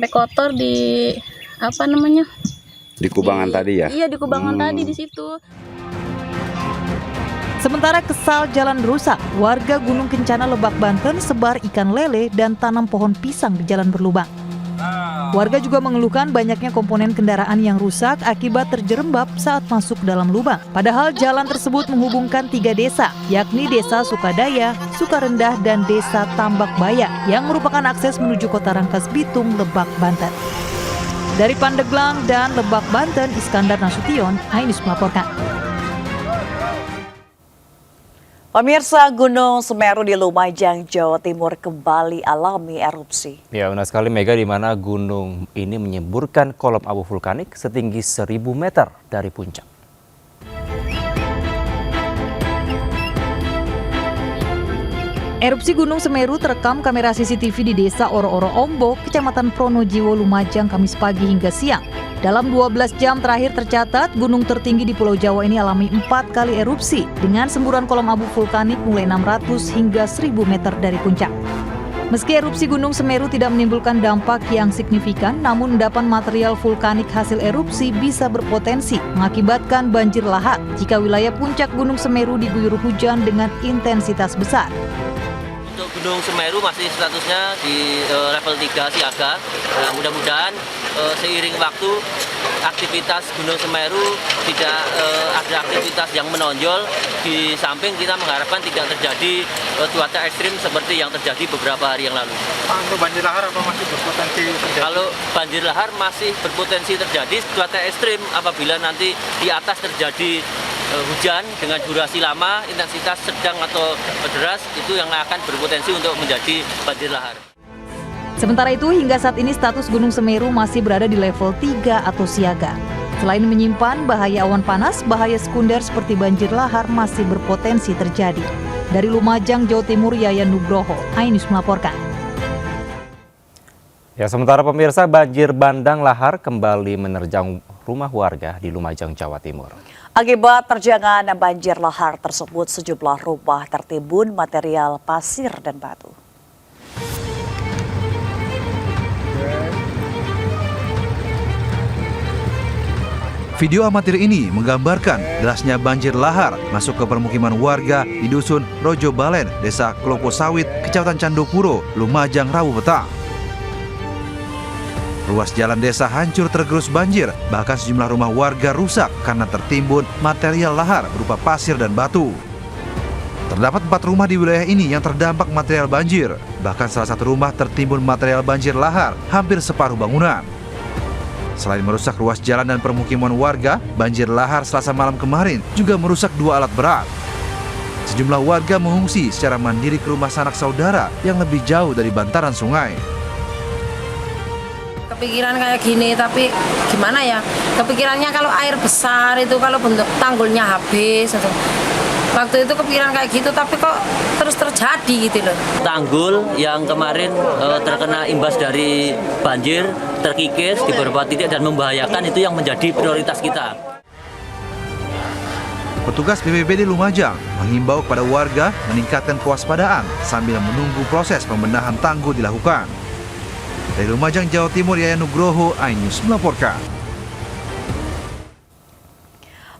kotor di apa namanya? Di kubangan tadi ya? Iya, di kubangan tadi di situ. Sementara kesal jalan rusak, warga Gunung Kencana, Lebak, Banten sebar ikan lele dan tanam pohon pisang di jalan berlubang. Warga juga mengeluhkan banyaknya komponen kendaraan yang rusak akibat terjerembab saat masuk dalam lubang. Padahal jalan tersebut menghubungkan 3 desa, yakni Desa Sukadaya, Sukarendah, dan Desa Tambak Baya, yang merupakan akses menuju Kota Rangkas Bitung, Lebak, Banten. Dari Pandeglang dan Lebak, Banten, Iskandar Nasution, iNews melaporkan. Pemirsa, Gunung Semeru di Lumajang, Jawa Timur kembali alami erupsi. Ya, benar sekali Mega, di mana gunung ini menyemburkan kolom abu vulkanik setinggi 1000 meter dari puncak. Erupsi Gunung Semeru terekam kamera CCTV di Desa Oro-Oro Ombok, Kecamatan Pronojiwo, Lumajang, Kamis pagi hingga siang. Dalam 12 jam terakhir tercatat, gunung tertinggi di Pulau Jawa ini alami 4 kali erupsi dengan semburan kolom abu vulkanik mulai 600 hingga 1000 meter dari puncak. Meski erupsi Gunung Semeru tidak menimbulkan dampak yang signifikan, namun endapan material vulkanik hasil erupsi bisa berpotensi mengakibatkan banjir lahar jika wilayah puncak Gunung Semeru diguyur hujan dengan intensitas besar. Untuk Gunung Semeru masih statusnya di level 3 siaga. Nah, mudah-mudahan seiring waktu aktivitas Gunung Semeru tidak ada aktivitas yang menonjol. Di samping kita mengharapkan tidak terjadi cuaca ekstrim seperti yang terjadi beberapa hari yang lalu. Untuk banjir lahar apa masih berpotensi terjadi? Kalau banjir lahar masih berpotensi terjadi, cuaca ekstrim apabila nanti di atas terjadi hujan dengan durasi lama, intensitas sedang atau deras, itu yang akan berpotensi untuk menjadi banjir lahar. Sementara itu, hingga saat ini status Gunung Semeru masih berada di level 3 atau siaga. Selain menyimpan bahaya awan panas, bahaya sekunder seperti banjir lahar masih berpotensi terjadi. Dari Lumajang, Jawa Timur, Yayan Nugroho, iNews melaporkan. Ya, sementara pemirsa, banjir bandang lahar kembali menerjang rumah warga di Lumajang, Jawa Timur. Akibat terjangan banjir lahar tersebut, sejumlah rumah tertimbun material pasir dan batu. Video amatir ini menggambarkan derasnya banjir lahar masuk ke permukiman warga di Dusun Rojo Balen, Desa Klopo Sawit, Kecamatan Candopuro, Lumajang, Rabu petang. Ruas jalan desa hancur tergerus banjir, bahkan sejumlah rumah warga rusak karena tertimbun material lahar berupa pasir dan batu. Terdapat 4 rumah di wilayah ini yang terdampak material banjir, bahkan salah satu rumah tertimbun material banjir lahar hampir separuh bangunan. Selain merusak ruas jalan dan permukiman warga, banjir lahar Selasa malam kemarin juga merusak 2 alat berat. Sejumlah warga mengungsi secara mandiri ke rumah sanak saudara yang lebih jauh dari bantaran sungai. Kepikiran kayak gini, tapi gimana ya, kepikirannya kalau air besar itu, kalau bentuk tanggulnya habis atau waktu itu kepikiran kayak gitu, tapi kok terus terjadi gitu loh. Tanggul yang kemarin terkena imbas dari banjir terkikis di beberapa titik dan membahayakan, itu yang menjadi prioritas kita. Petugas BPBD Lumajang menghimbau kepada warga meningkatkan kewaspadaan sambil menunggu proses pembenahan tanggul dilakukan. Dari Lumajang, Jawa Timur, Yayan Nugroho, iNews melaporkan.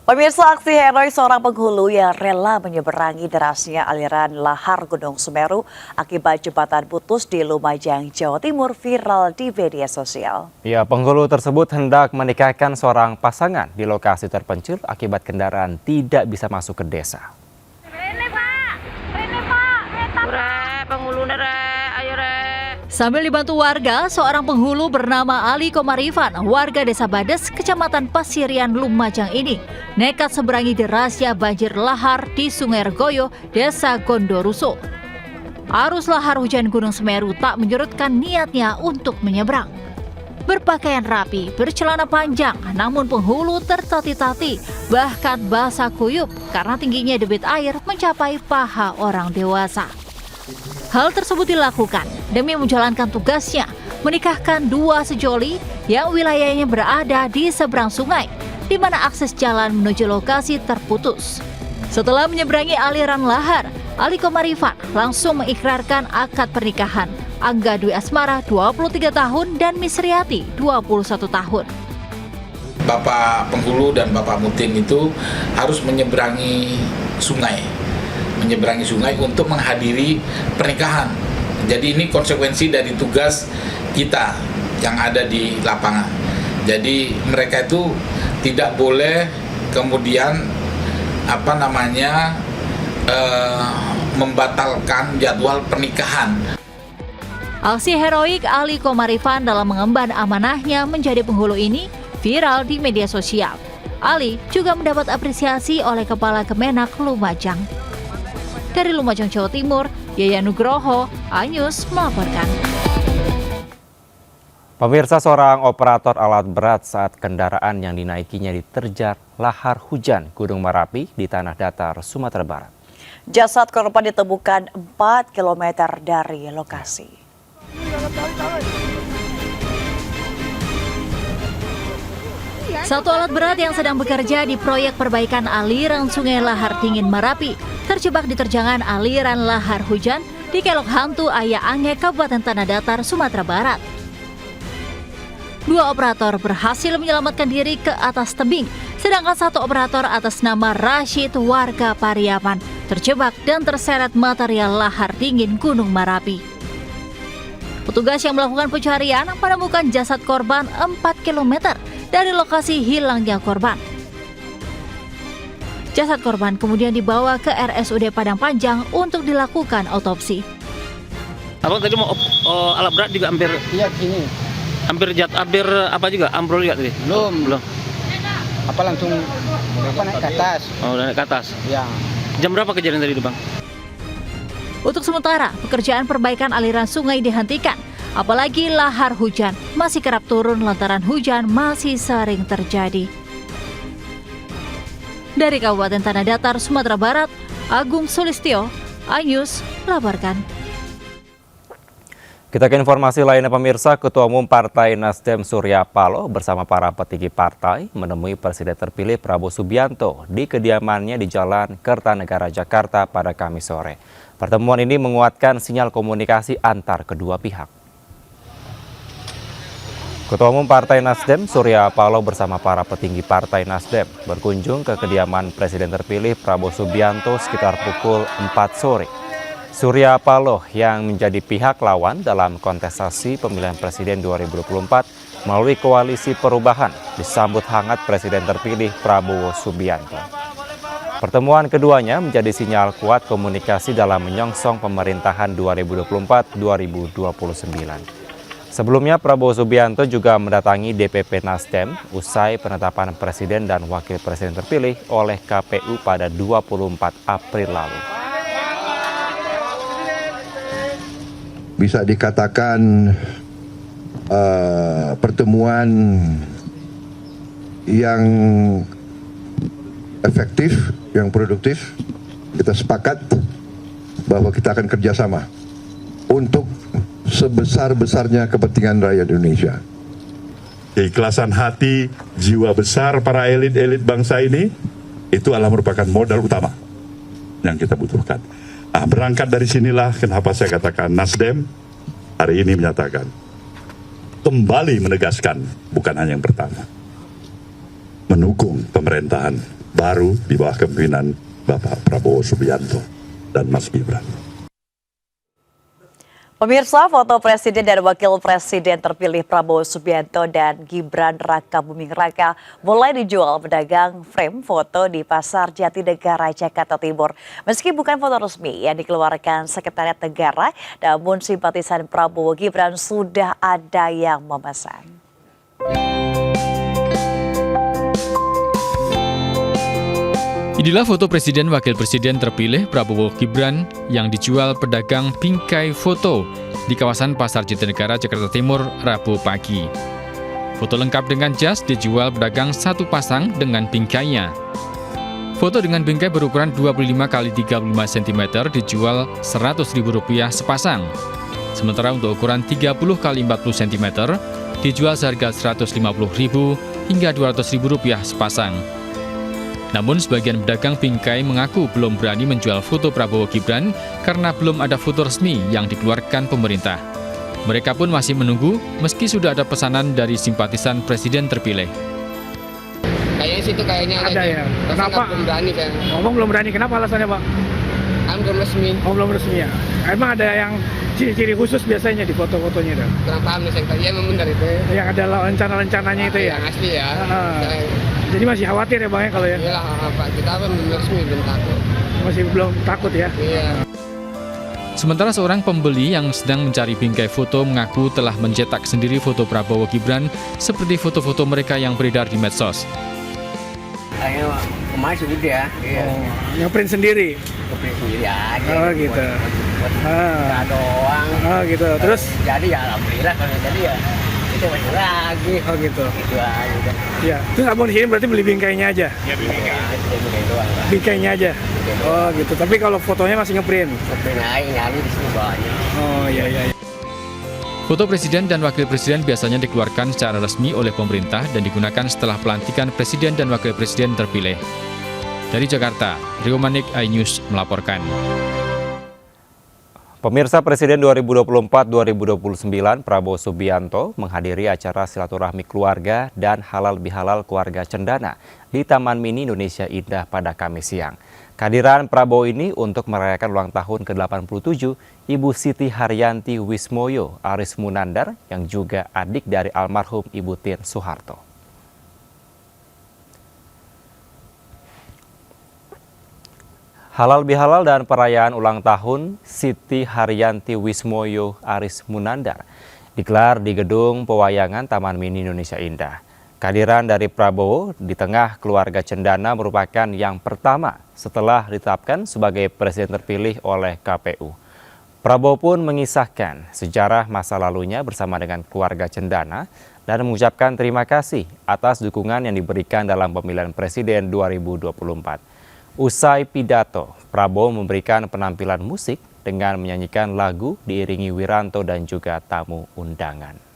Pemirsa, aksi heroik seorang penghulu yang rela menyeberangi derasnya aliran lahar Gunung Semeru akibat jembatan putus di Lumajang, Jawa Timur viral di media sosial. Ya, penghulu tersebut hendak menikahkan seorang pasangan di lokasi terpencil akibat kendaraan tidak bisa masuk ke desa. Sambil dibantu warga, seorang penghulu bernama Ali Komarifan, warga Desa Bades, Kecamatan Pasirian, Lumajang ini nekat seberangi derasnya banjir lahar di Sungai Regoyo, Desa Gondoruso. Arus lahar hujan Gunung Semeru tak menyurutkan niatnya untuk menyeberang. Berpakaian rapi, bercelana panjang, namun penghulu tertati-tati, bahkan basah kuyup karena tingginya debit air mencapai paha orang dewasa. Hal tersebut dilakukan demi menjalankan tugasnya, menikahkan dua sejoli yang wilayahnya berada di seberang sungai, di mana akses jalan menuju lokasi terputus. Setelah menyeberangi aliran lahar, Ali Komarifan langsung mengikrarkan akad pernikahan Angga Dwi Asmara 23 tahun dan Misriati 21 tahun. Bapak penghulu dan Bapak Mutin itu harus menyeberangi sungai untuk menghadiri pernikahan. Jadi ini konsekuensi dari tugas kita yang ada di lapangan. Jadi mereka itu tidak boleh kemudian membatalkan jadwal pernikahan. Aksi heroik Ali Komarifan dalam mengemban amanahnya menjadi penghulu ini viral di media sosial. Ali juga mendapat apresiasi oleh Kepala Kemenak Lumajang. Dari Lumajang, Jawa Timur, Yaya Nugroho, iNews melaporkan. Pemirsa, seorang operator alat berat saat kendaraan yang dinaikinya diterjang lahar hujan Gunung Merapi di Tanah Datar, Sumatera Barat. Jasad korban ditemukan 4 km dari lokasi. Satu alat berat yang sedang bekerja di proyek perbaikan aliran Sungai Lahar Dingin Merapi terjebak di terjangan aliran lahar hujan di Kelok Hantu Ayah Ange, Kabupaten Tanah Datar, Sumatera Barat. Dua operator berhasil menyelamatkan diri ke atas tebing, sedangkan satu operator atas nama Rashid warga Pariaman terjebak dan terseret material lahar dingin Gunung Merapi. Petugas yang melakukan pencarian menemukan jasad korban 4 km dari lokasi hilangnya korban. Jasad korban kemudian dibawa ke RSUD Padang Panjang untuk dilakukan otopsi. Abang tadi mau alat berat juga hampir hampir apa juga ambrol juga tadi? Belum. Apa langsung naik ke atas? Oh, naik ke atas. Ya. Jam berapa kejadian tadi, Bang? Untuk sementara, pekerjaan perbaikan aliran sungai dihentikan. Apalagi lahar hujan masih kerap turun lantaran hujan masih sering terjadi. Dari Kabupaten Tanah Datar, Sumatera Barat, Agung Sulistyo, iNews melaporkan. Kita ke informasi lainnya, pemirsa. Ketua Umum Partai Nasdem Surya Paloh bersama para petinggi partai menemui Presiden terpilih Prabowo Subianto di kediamannya di Jalan Kertanegara, Jakarta pada Kamis sore. Pertemuan ini menguatkan sinyal komunikasi antar kedua pihak. Ketua Umum Partai Nasdem Surya Paloh bersama para petinggi Partai Nasdem berkunjung ke kediaman Presiden terpilih Prabowo Subianto sekitar pukul 4 sore. Surya Paloh yang menjadi pihak lawan dalam kontestasi pemilihan Presiden 2024 melalui Koalisi Perubahan disambut hangat Presiden terpilih Prabowo Subianto. Pertemuan keduanya menjadi sinyal kuat komunikasi dalam menyongsong pemerintahan 2024-2029. Sebelumnya, Prabowo Subianto juga mendatangi DPP Nasdem usai penetapan Presiden dan Wakil Presiden terpilih oleh KPU pada 24 April lalu. Bisa dikatakan pertemuan yang efektif, yang produktif. Kita sepakat bahwa kita akan kerjasama untuk sebesar-besarnya kepentingan rakyat Indonesia. Keikhlasan hati, jiwa besar para elit-elit bangsa ini, itu adalah merupakan modal utama yang kita butuhkan. Nah, berangkat dari sinilah kenapa saya katakan Nasdem hari ini menyatakan, kembali menegaskan, bukan hanya yang pertama, mendukung pemerintahan baru di bawah kepemimpinan Bapak Prabowo Subianto dan Mas Gibran. Pemirsa, foto Presiden dan Wakil Presiden terpilih Prabowo Subianto dan Gibran Raka Buming Raka mulai dijual pedagang frame foto di Pasar Jatinegara, Jakarta Timur. Meski bukan foto resmi yang dikeluarkan Sekretariat Negara, namun simpatisan Prabowo Gibran sudah ada yang memesan. Inilah foto Presiden Wakil Presiden terpilih Prabowo Gibran yang dijual pedagang bingkai foto di kawasan Pasar Jatinegara, Jakarta Timur, Rabu pagi. Foto lengkap dengan jas dijual pedagang satu pasang dengan bingkainya. Foto dengan bingkai berukuran 25 x 35 cm dijual Rp100.000 sepasang. Sementara untuk ukuran 30 x 40 cm dijual seharga Rp150.000 hingga Rp200.000 sepasang. Namun sebagian pedagang bingkai mengaku belum berani menjual foto Prabowo Gibran karena belum ada foto resmi yang dikeluarkan pemerintah. Mereka pun masih menunggu meski sudah ada pesanan dari simpatisan Presiden terpilih. Kayaknya sih itu kayaknya ada ya. Kenapa? Belum berani kan. Ngomong belum berani, kenapa alasannya Pak? Kan belum resmi. Oh belum resmi ya. Emang ada yang ciri-ciri khusus biasanya di foto-fotonya itu? Kurang paham nih saya tadi, emang benar itu. Yang ada rencana-rencananya itu ya? Yang asli ya. Jadi masih khawatir ya Bang ya kalau ya? Iyalah Pak, kita kan belum resmi, belum takut. Masih belum takut ya? Iya. Sementara seorang pembeli yang sedang mencari bingkai foto mengaku telah mencetak sendiri foto Prabowo Gibran seperti foto-foto mereka yang beredar di medsos. Ayo, kemarin sudah ya. Iya. Yang print sendiri? Print sendiri aja. Oh gitu. Nggak doang. Oh gitu. Terus? Jadi ya alhamdulillah kalau jadi ya itu masih lagi. Oh gitu. Gitu aja. Ya. Terus abang di sini berarti beli bingkainya aja? Ya bingkai doang. Bingkainya aja. Oh gitu. Tapi kalau fotonya masih ngeprint? Ngeprint aja, nyari di sini banyak. Oh iya iya. Foto Presiden dan Wakil Presiden biasanya dikeluarkan secara resmi oleh pemerintah dan digunakan setelah pelantikan Presiden dan Wakil Presiden terpilih. Dari Jakarta, Rio Manik, iNews melaporkan. Pemirsa, Presiden 2024-2029 Prabowo Subianto menghadiri acara silaturahmi keluarga dan halal bihalal keluarga cendana di Taman Mini Indonesia Indah pada Kamis siang. Kehadiran Prabowo ini untuk merayakan ulang tahun ke-87 Ibu Siti Haryanti Wismoyo Aris Munandar yang juga adik dari almarhum Ibu Tien Soeharto. Halal bihalal dan perayaan ulang tahun Siti Haryanti Wismoyo Aris Munandar digelar di Gedung Pewayangan Taman Mini Indonesia Indah. Kehadiran dari Prabowo di tengah keluarga cendana merupakan yang pertama setelah ditetapkan sebagai presiden terpilih oleh KPU. Prabowo pun mengisahkan sejarah masa lalunya bersama dengan keluarga cendana dan mengucapkan terima kasih atas dukungan yang diberikan dalam pemilihan presiden 2024. Usai pidato, Prabowo memberikan penampilan musik dengan menyanyikan lagu diiringi Wiranto dan juga tamu undangan.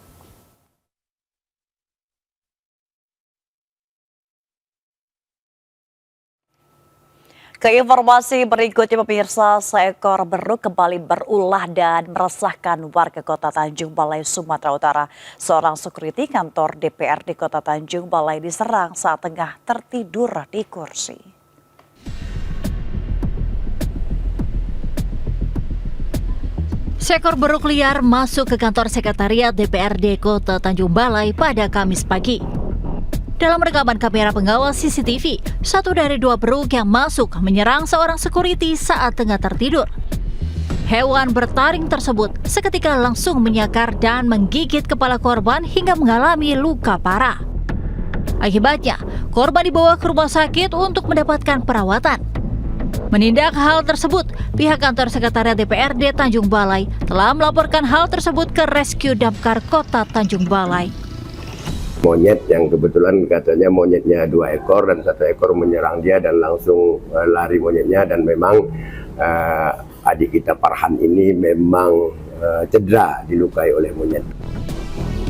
Keinformasi berikutnya pemirsa, seekor beruk kembali berulah dan meresahkan warga Kota Tanjung Balai, Sumatera Utara. Seorang security kantor DPRD Kota Tanjung Balai diserang saat tengah tertidur di kursi. Seekor beruk liar masuk ke kantor sekretariat DPRD Kota Tanjung Balai pada Kamis pagi. Dalam rekaman kamera pengawas CCTV, satu dari dua beruk yang masuk menyerang seorang security saat tengah tertidur. Hewan bertaring tersebut seketika langsung menyakar dan menggigit kepala korban hingga mengalami luka parah. Akibatnya, korban dibawa ke rumah sakit untuk mendapatkan perawatan. Menindak hal tersebut, pihak kantor sekretariat DPRD Tanjung Balai telah melaporkan hal tersebut ke Rescue Damkar Kota Tanjung Balai. Monyet yang kebetulan katanya monyetnya 2 ekor dan 1 ekor menyerang dia dan langsung lari monyetnya, dan memang adik kita Farhan ini memang cedera, dilukai oleh monyet.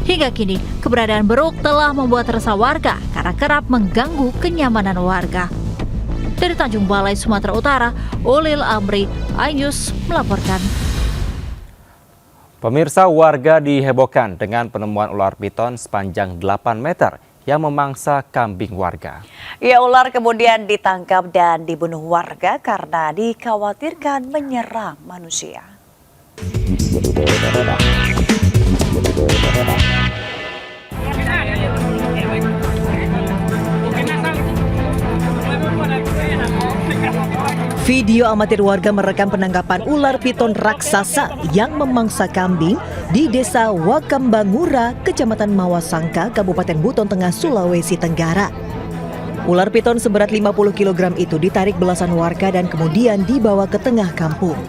Hingga kini, keberadaan beruk telah membuat resah warga karena kerap mengganggu kenyamanan warga. Dari Tanjung Balai, Sumatera Utara, Ulil Amri, iNews melaporkan. Pemirsa, warga dihebohkan dengan penemuan ular piton sepanjang 8 meter yang memangsa kambing warga. Ya, ular kemudian ditangkap dan dibunuh warga karena dikhawatirkan menyerang manusia. Video amatir warga merekam penangkapan ular piton raksasa yang memangsa kambing di Desa Wakambangura, Kecamatan Mawasangka, Kabupaten Buton Tengah, Sulawesi Tenggara. Ular piton seberat 50 kg itu ditarik belasan warga dan kemudian dibawa ke tengah kampung.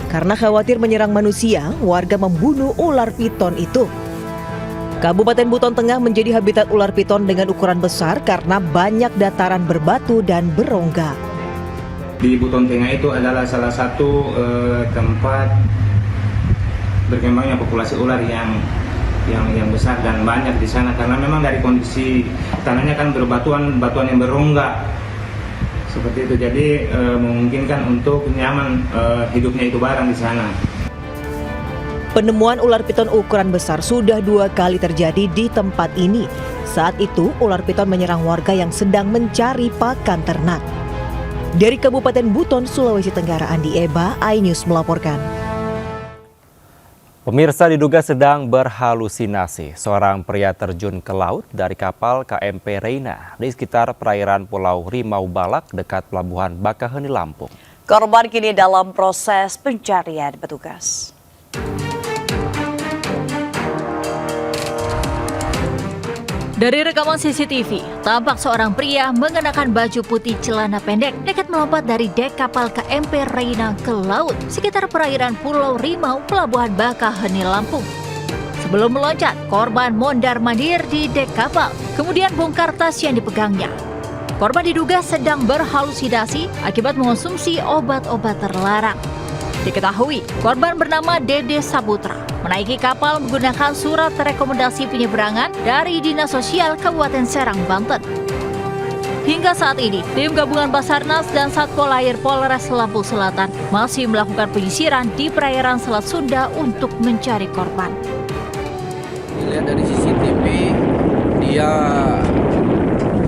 Karena khawatir menyerang manusia, warga membunuh ular piton itu. Kabupaten Buton Tengah menjadi habitat ular piton dengan ukuran besar karena banyak dataran berbatu dan berongga. Di Buton Tengah itu adalah salah satu tempat berkembangnya populasi ular yang besar dan banyak di sana, karena memang dari kondisi tanahnya kan batuan yang berongga seperti itu, jadi memungkinkan untuk nyaman hidupnya itu barang di sana. Penemuan ular piton ukuran besar sudah 2 kali terjadi di tempat ini. Saat itu ular piton menyerang warga yang sedang mencari pakan ternak. Dari Kabupaten Buton, Sulawesi Tenggara, Andi Eba, iNews melaporkan. Pemirsa, diduga sedang berhalusinasi. Seorang pria terjun ke laut dari kapal KMP Reina di sekitar perairan Pulau Rimau Balak dekat Pelabuhan Bakaheni, Lampung. Korban kini dalam proses pencarian petugas. Dari rekaman CCTV, tampak seorang pria mengenakan baju putih celana pendek nekat melompat dari dek kapal KMP Reina ke laut sekitar perairan Pulau Rimau, Pelabuhan Bakaheni, Lampung. Sebelum meloncat, korban mondar-mandir di dek kapal, kemudian bongkar tas yang dipegangnya. Korban diduga sedang berhalusinasi akibat mengonsumsi obat-obat terlarang. Diketahui, korban bernama Dede Saputra menaiki kapal menggunakan surat rekomendasi penyeberangan dari Dinas Sosial Kabupaten Serang, Banten. Hingga saat ini, tim gabungan Basarnas dan Satpol Air Polres Lampung Selatan masih melakukan penyisiran di perairan Selat Sunda untuk mencari korban. Dilihat dari CCTV, dia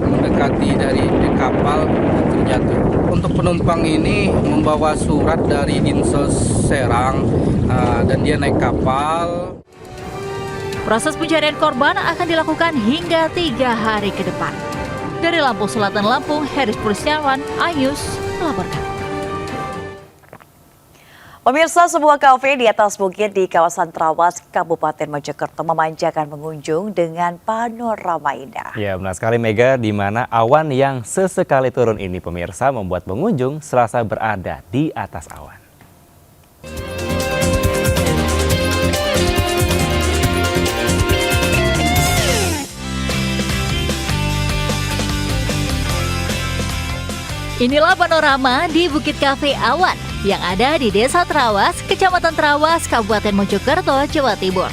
mendekati dari kapal dan terjatuh. Untuk penumpang ini membawa surat dari Dinsos Serang dan dia naik kapal. Proses pencarian korban akan dilakukan hingga 3 hari ke depan. Dari Lampung Selatan, Lampung, Heris Pulisyawan, iNews melaporkan. Pemirsa, sebuah kafe di atas bukit di kawasan Trawas, Kabupaten Mojokerto memanjakan pengunjung dengan panorama indah. Ya, benar sekali Mega, di mana awan yang sesekali turun ini pemirsa membuat pengunjung serasa berada di atas awan. Inilah panorama di Bukit Cafe Awan yang ada di Desa Trawas, Kecamatan Trawas, Kabupaten Mojokerto, Jawa Timur.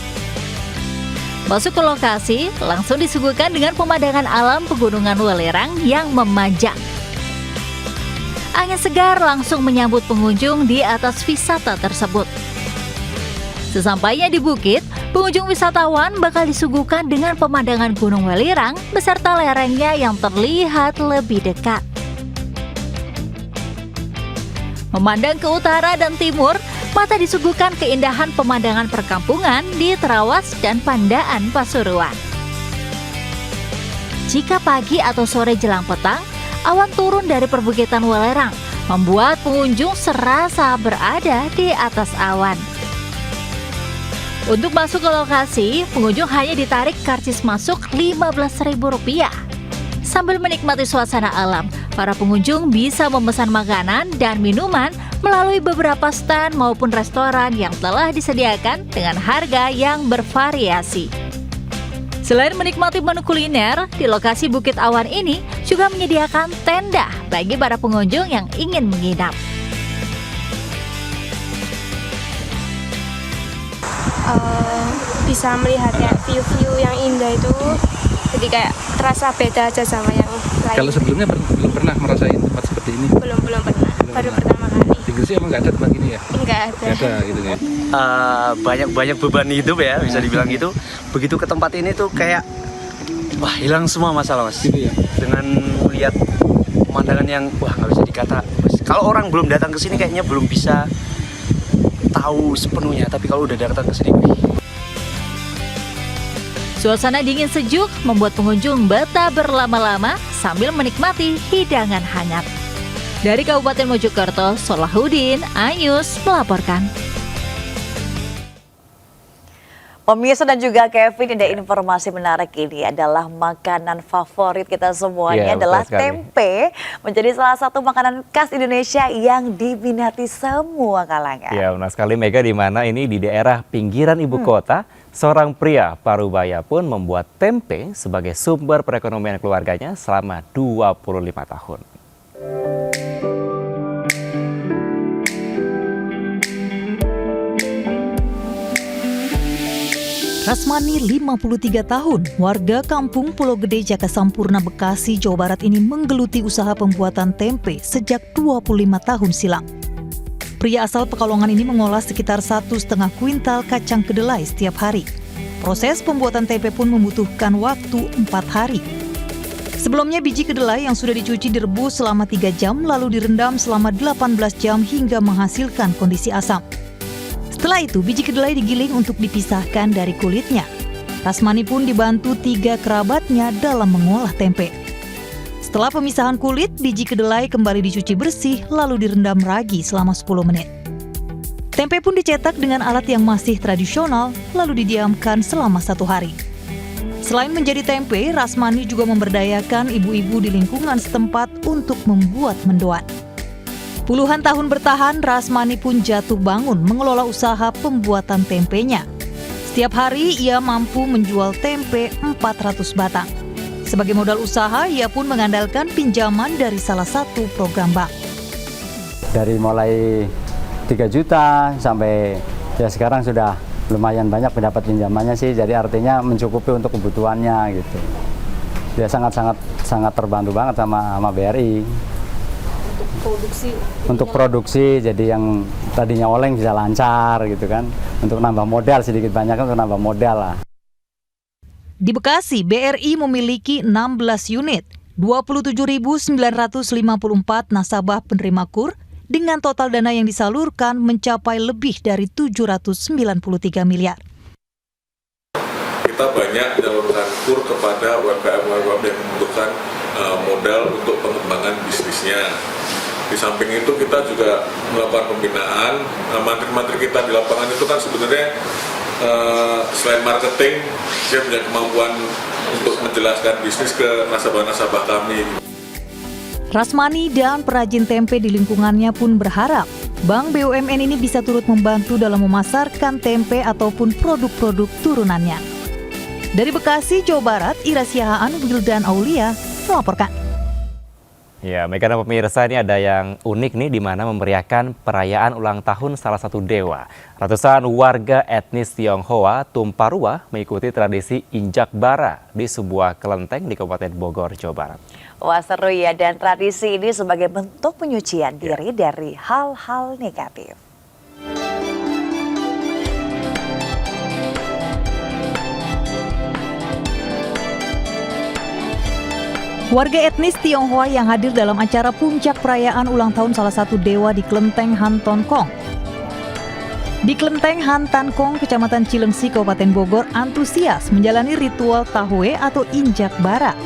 Masuk ke lokasi, langsung disuguhkan dengan pemandangan alam pegunungan Welerang yang memanjang. Angin segar langsung menyambut pengunjung di atas wisata tersebut. Sesampainya di bukit, pengunjung wisatawan bakal disuguhkan dengan pemandangan Gunung Welirang beserta lerengnya yang terlihat lebih dekat. Memandang ke utara dan timur, mata disuguhkan keindahan pemandangan perkampungan di Trawas dan Pandaan Pasuruan. Jika pagi atau sore jelang petang, awan turun dari perbukitan Welerang, membuat pengunjung serasa berada di atas awan. Untuk masuk ke lokasi, pengunjung hanya ditarik karcis masuk Rp15.000. Sambil menikmati suasana alam, para pengunjung bisa memesan makanan dan minuman melalui beberapa stand maupun restoran yang telah disediakan dengan harga yang bervariasi. Selain menikmati menu kuliner, di lokasi Bukit Awan ini juga menyediakan tenda bagi para pengunjung yang ingin menginap. Bisa melihatnya view-view yang indah itu, jadi kayak terasa beda aja sama yang lain. Kalau sebelumnya belum pernah merasain tempat seperti ini? Belum pernah, baru pertama kali. Di Gresik emang nggak ada tempat ini ya? Nggak ada. Nggak ada gitu ya? Banyak beban hidup ya, bisa dibilang gitu. Begitu ke tempat ini tuh kayak Wah, hilang semua masalah, Mas. Gitu ya. Dengan melihat pemandangan yang wah nggak bisa dikata. Mas. Kalau orang belum datang ke sini kayaknya belum bisa tahu sepenuhnya, tapi kalau udah datang ke sini, Suasana dingin sejuk membuat pengunjung betah berlama-lama sambil menikmati hidangan hangat. Dari Kabupaten Mojokerto, Solahuddin Ayus melaporkan. Pemirsa dan juga Kevin, ada informasi menarik ini adalah makanan favorit kita semuanya adalah tempe. Menjadi salah satu makanan khas Indonesia yang diminati semua kalangan. Ya, benar sekali Mega, di mana ini di daerah pinggiran ibu kota, seorang pria Parubaya pun membuat tempe sebagai sumber perekonomian keluarganya selama 25 tahun. Rasmani, 53 tahun, warga kampung Pulau Gede, Jaka Sampurna, Bekasi, Jawa Barat ini menggeluti usaha pembuatan tempe sejak 25 tahun silam. Pria asal Pekalongan ini mengolah sekitar 1,5 kuintal kacang kedelai setiap hari. Proses pembuatan tempe pun membutuhkan waktu 4 hari. Sebelumnya biji kedelai yang sudah dicuci direbus selama 3 jam lalu direndam selama 18 jam hingga menghasilkan kondisi asam. Setelah itu, biji kedelai digiling untuk dipisahkan dari kulitnya. Rasmani pun dibantu 3 kerabatnya dalam mengolah tempe. Setelah pemisahan kulit, biji kedelai kembali dicuci bersih lalu direndam ragi selama 10 menit. Tempe pun dicetak dengan alat yang masih tradisional lalu didiamkan selama 1 hari. Selain menjadi tempe, Rasmani juga memberdayakan ibu-ibu di lingkungan setempat untuk membuat mendoan. Puluhan tahun bertahan, Rasmani pun jatuh bangun mengelola usaha pembuatan tempenya. Setiap hari ia mampu menjual tempe 400 batang. Sebagai modal usaha, ia pun mengandalkan pinjaman dari salah satu program bank. Dari mulai 3 juta sampai ya sekarang sudah lumayan banyak mendapat pinjamannya sih, jadi artinya mencukupi untuk kebutuhannya gitu. Dia sangat terbantu banget sama BRI. Untuk produksi, jadi yang tadinya oleng bisa lancar gitu kan, untuk nambah modal sedikit banyak untuk nambah modal lah. Di Bekasi, BRI memiliki 16 unit, 27.954 nasabah penerima KUR dengan total dana yang disalurkan mencapai lebih dari 793 miliar. Kita banyak menyalurkan KUR kepada UMKM yang membutuhkan modal untuk pengembangan bisnisnya. Di samping itu kita juga melakukan pembinaan. Mantri-mantri kita di lapangan itu kan sebenarnya selain marketing, dia punya kemampuan untuk menjelaskan bisnis ke nasabah-nasabah kami. Rasmani dan perajin tempe di lingkungannya pun berharap Bank BUMN ini bisa turut membantu dalam memasarkan tempe ataupun produk-produk turunannya. Dari Bekasi, Jawa Barat, Ira Siahaan, Wildan Aulia melaporkan. Ya, Mega dan pemirsa, ini ada yang unik nih, di mana memeriahkan perayaan ulang tahun salah satu dewa. Ratusan warga etnis Tionghoa Tumparua mengikuti tradisi injak bara di sebuah kelenteng di Kabupaten Bogor, Jawa Barat. Wah, seru ya, dan tradisi ini sebagai bentuk penyucian diri dari hal-hal negatif. Warga etnis Tionghoa yang hadir dalam acara puncak perayaan ulang tahun salah satu dewa di Kelenteng Han Ton Kong. Di Kelenteng Han Tan Kong, Kecamatan Cilengsi, Kabupaten Bogor, antusias menjalani ritual tahwe atau injak bara.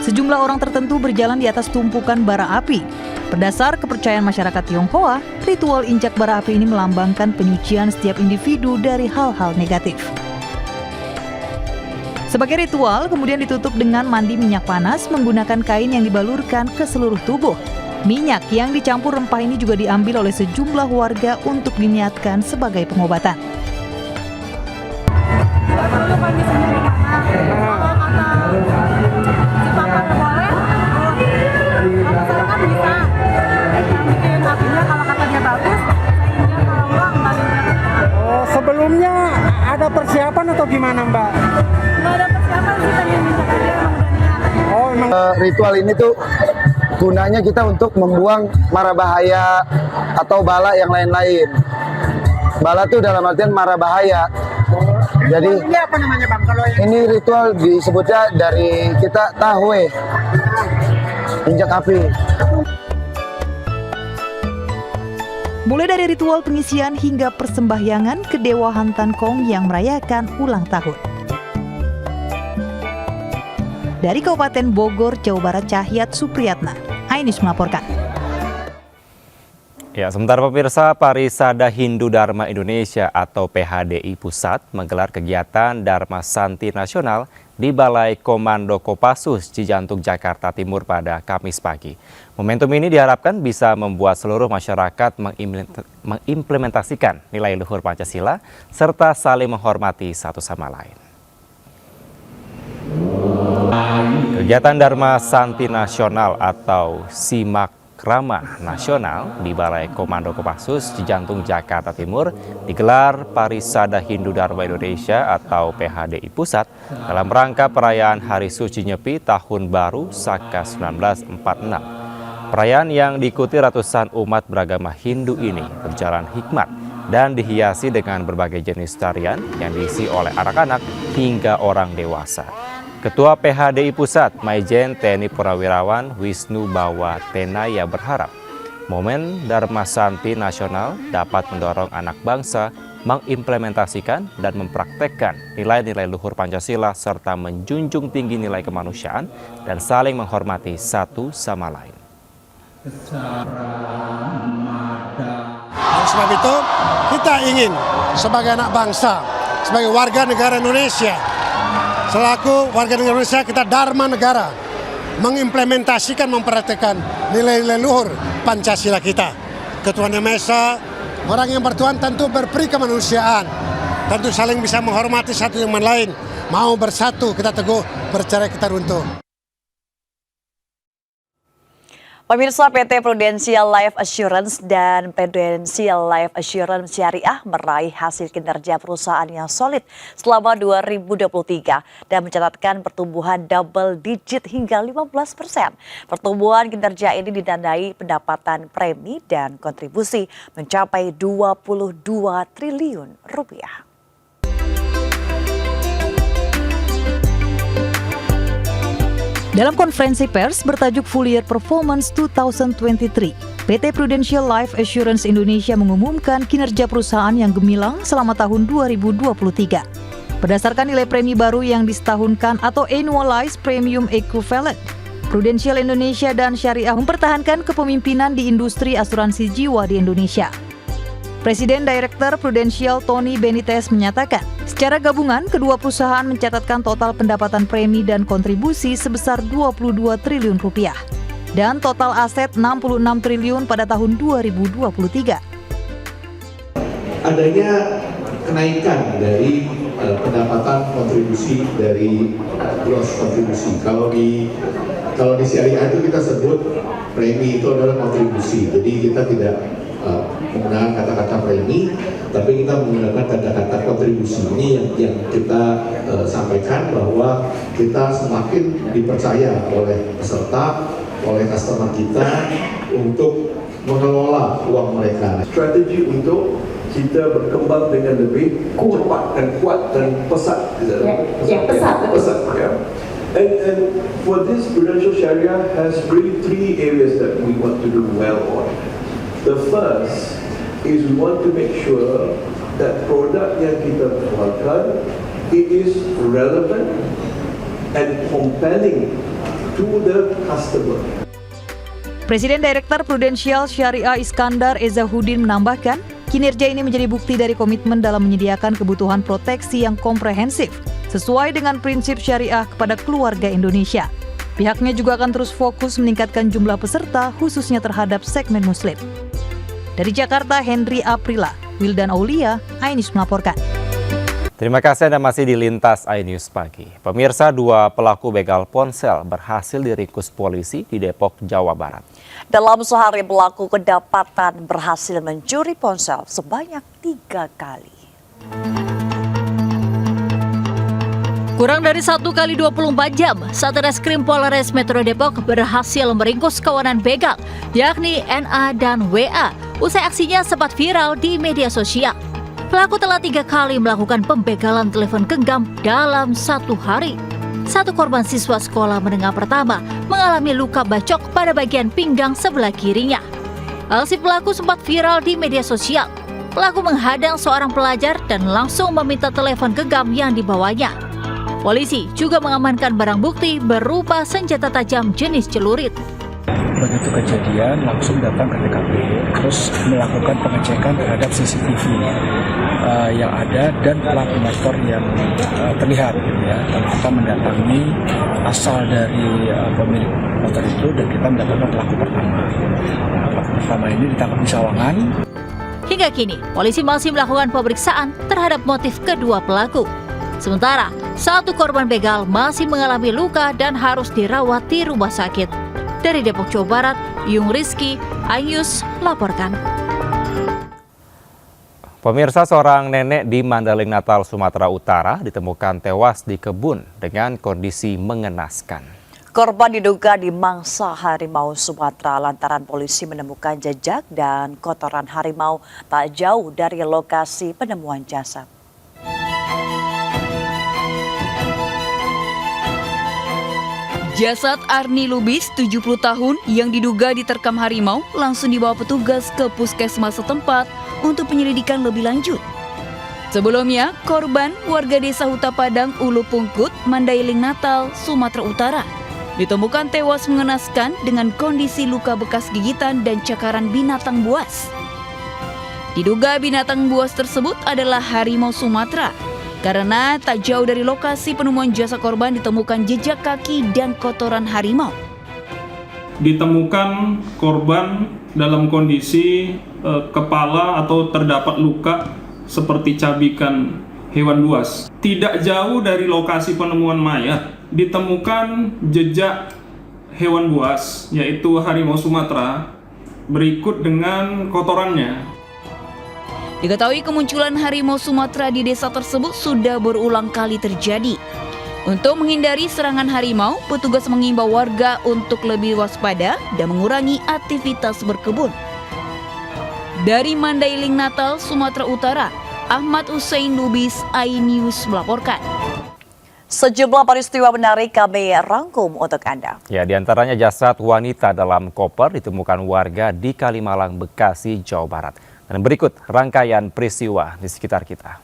Sejumlah orang tertentu berjalan di atas tumpukan bara api. Berdasar kepercayaan masyarakat Tionghoa, ritual injak bara api ini melambangkan penyucian setiap individu dari hal-hal negatif. Sebagai ritual, kemudian ditutup dengan mandi minyak panas menggunakan kain yang dibalurkan ke seluruh tubuh. Minyak yang dicampur rempah ini juga diambil oleh sejumlah warga untuk diniatkan sebagai pengobatan. Sebelumnya ada persiapan atau gimana, Mbak? Nggak ada persiapan sih, pengen minta aja emang udah niat. Oh, emang ritual ini tuh gunanya kita untuk membuang mara bahaya atau bala yang lain-lain. Bala tuh dalam artian mara bahaya. Jadi Ini apa namanya Bang? Kalau yang ini ritual disebutnya dari kita tahu injak api. Mulai dari ritual pengisian hingga persembahyangan ke Dewa Hantan Kong yang merayakan ulang tahun. Dari Kabupaten Bogor, Jawa Barat, Cahyat Supriyatna, iNews melaporkan. Ya, sementara pemirsa, Parisada Hindu Dharma Indonesia atau PHDI Pusat menggelar kegiatan Dharma Santi Nasional di Balai Komando Kopassus Cijantung, Jakarta Timur pada Kamis pagi. Momentum ini diharapkan bisa membuat seluruh masyarakat mengimplementasikan nilai luhur Pancasila serta saling menghormati satu sama lain. Kegiatan Dharma Santi Nasional atau Simakrama Nasional di Balai Komando Kopassus Cijantung, Jakarta Timur digelar Parisada Hindu Dharma Indonesia atau PHDI Pusat dalam rangka perayaan Hari Suci Nyepi Tahun Baru Saka 1946. Perayaan yang diikuti ratusan umat beragama Hindu ini berjalan hikmat dan dihiasi dengan berbagai jenis tarian yang diisi oleh anak-anak hingga orang dewasa. Ketua PHDI Pusat, Maijen TNI Purnawirawan Wisnu Bawa Tenaya berharap momen Dharma Santi Nasional dapat mendorong anak bangsa mengimplementasikan dan mempraktekkan nilai-nilai luhur Pancasila serta menjunjung tinggi nilai kemanusiaan dan saling menghormati satu sama lain. Oleh sebab itu, kita ingin sebagai anak bangsa, sebagai warga negara Indonesia, selaku warga negara Indonesia, kita Dharma negara, mengimplementasikan, mempraktekkan nilai-nilai luhur Pancasila kita. Ketuhanan Yang Maha Esa, orang yang bertuhan tentu berperi kemanusiaan, tentu saling bisa menghormati satu sama lain, mau bersatu kita teguh, bercerai kita runtuh. Pemirsa, PT Prudential Life Assurance dan Prudential Life Assurance Syariah meraih hasil kinerja perusahaan yang solid selama 2023 dan mencatatkan pertumbuhan double digit hingga 15%. Pertumbuhan kinerja ini ditandai pendapatan premi dan kontribusi mencapai 22 triliun rupiah. Dalam konferensi pers bertajuk Full Year Performance 2023, PT Prudential Life Assurance Indonesia mengumumkan kinerja perusahaan yang gemilang selama tahun 2023. Berdasarkan nilai premi baru yang disetahunkan atau Annualized Premium Equivalent, Prudential Indonesia dan Syariah mempertahankan kepemimpinan di industri asuransi jiwa di Indonesia. Presiden Direktur Prudential Tony Benitez menyatakan, secara gabungan kedua perusahaan mencatatkan total pendapatan premi dan kontribusi sebesar 22 triliun rupiah dan total aset 66 triliun pada tahun 2023. Adanya kenaikan dari pendapatan kontribusi dari gross kontribusi. Kalau di syariah itu kita sebut premi itu adalah kontribusi. Jadi kita tidak menggunakan kata-kata premi, tapi kita menggunakan kata-kata kontribusi. Ini yang kita sampaikan bahwa kita semakin dipercaya oleh peserta, oleh customer kita untuk mengelola uang mereka. Strategi untuk kita berkembang dengan lebih cepat dan kuat dan pesat. Pesat. Yeah. And for this, Prudential Syariah has really three areas that we want to do well on. The first is we want to make sure that produk yang kita tawarkan it is relevant and compelling to the customer. Presiden Direktur Prudential Syariah Iskandar Ezzahudin menambahkan, kinerja ini menjadi bukti dari komitmen dalam menyediakan kebutuhan proteksi yang komprehensif sesuai dengan prinsip syariah kepada keluarga Indonesia. Pihaknya juga akan terus fokus meningkatkan jumlah peserta khususnya terhadap segmen Muslim. Dari Jakarta, Henry Aprila, Wildan Aulia, iNews melaporkan. Terima kasih Anda masih di Lintas iNews Pagi. Pemirsa, dua pelaku begal ponsel berhasil diringkus polisi di Depok, Jawa Barat. Dalam sehari pelaku kedapatan berhasil mencuri ponsel sebanyak 3 kali. Kurang dari 1 kali 24 jam, Satreskrim Polres Metro Depok berhasil meringkus kawanan begal, yakni NA dan WA, usai aksinya sempat viral di media sosial. Pelaku telah 3 kali melakukan pembegalan telepon genggam dalam 1 hari. Satu korban siswa sekolah menengah pertama mengalami luka bacok pada bagian pinggang sebelah kirinya. Aksi pelaku sempat viral di media sosial. Pelaku menghadang seorang pelajar dan langsung meminta telepon genggam yang dibawanya. Polisi juga mengamankan barang bukti berupa senjata tajam jenis celurit. Begitu kejadian langsung datang ke TKP, terus melakukan pengecekan terhadap CCTV yang ada dan plat motor yang terlihat, ya. Lalu kita mendatangi asal dari pemilik motor itu dan kita mendapatkan pelaku pertama. Pelaku pertama ini ditangkap di Sawangan. Hingga kini, polisi masih melakukan pemeriksaan terhadap motif kedua pelaku. Sementara, satu korban begal masih mengalami luka dan harus dirawat di rumah sakit. Dari Depok, Jawa Barat, Yung Rizky, iNews laporkan. Pemirsa, seorang nenek di Mandailing Natal, Sumatera Utara ditemukan tewas di kebun dengan kondisi mengenaskan. Korban diduga dimangsa harimau Sumatera lantaran polisi menemukan jejak dan kotoran harimau tak jauh dari lokasi penemuan jasad. Jasad Arni Lubis, 70 tahun, yang diduga diterkam harimau langsung dibawa petugas ke puskesmas setempat untuk penyelidikan lebih lanjut. Sebelumnya, korban warga desa Huta Padang, Ulu Pungkut, Mandailing Natal, Sumatera Utara, ditemukan tewas mengenaskan dengan kondisi luka bekas gigitan dan cakaran binatang buas. Diduga binatang buas tersebut adalah harimau Sumatera, karena tak jauh dari lokasi penemuan jasad korban ditemukan jejak kaki dan kotoran harimau. Ditemukan korban dalam kondisi kepala atau terdapat luka seperti cabikan hewan buas. Tidak jauh dari lokasi penemuan mayat ditemukan jejak hewan buas, yaitu harimau Sumatera, berikut dengan kotorannya. Diketahui kemunculan harimau Sumatera di desa tersebut sudah berulang kali terjadi. Untuk menghindari serangan harimau, petugas mengimbau warga untuk lebih waspada dan mengurangi aktivitas berkebun. Dari Mandailing Natal, Sumatera Utara, Ahmad Hussein Lubis, iNews melaporkan. Sejumlah peristiwa menarik kami rangkum untuk Anda. Ya, diantaranya jasad wanita dalam koper ditemukan warga di Kalimalang, Bekasi, Jawa Barat. Dan berikut rangkaian peristiwa di sekitar kita.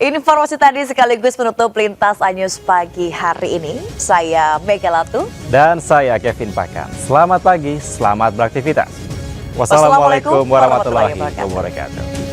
Informasi tadi sekaligus menutup Lintas iNews pagi hari ini. Saya Mega Latu. Dan saya Kevin Pakan. Selamat pagi, selamat beraktivitas. Wassalamualaikum warahmatullahi wabarakatuh.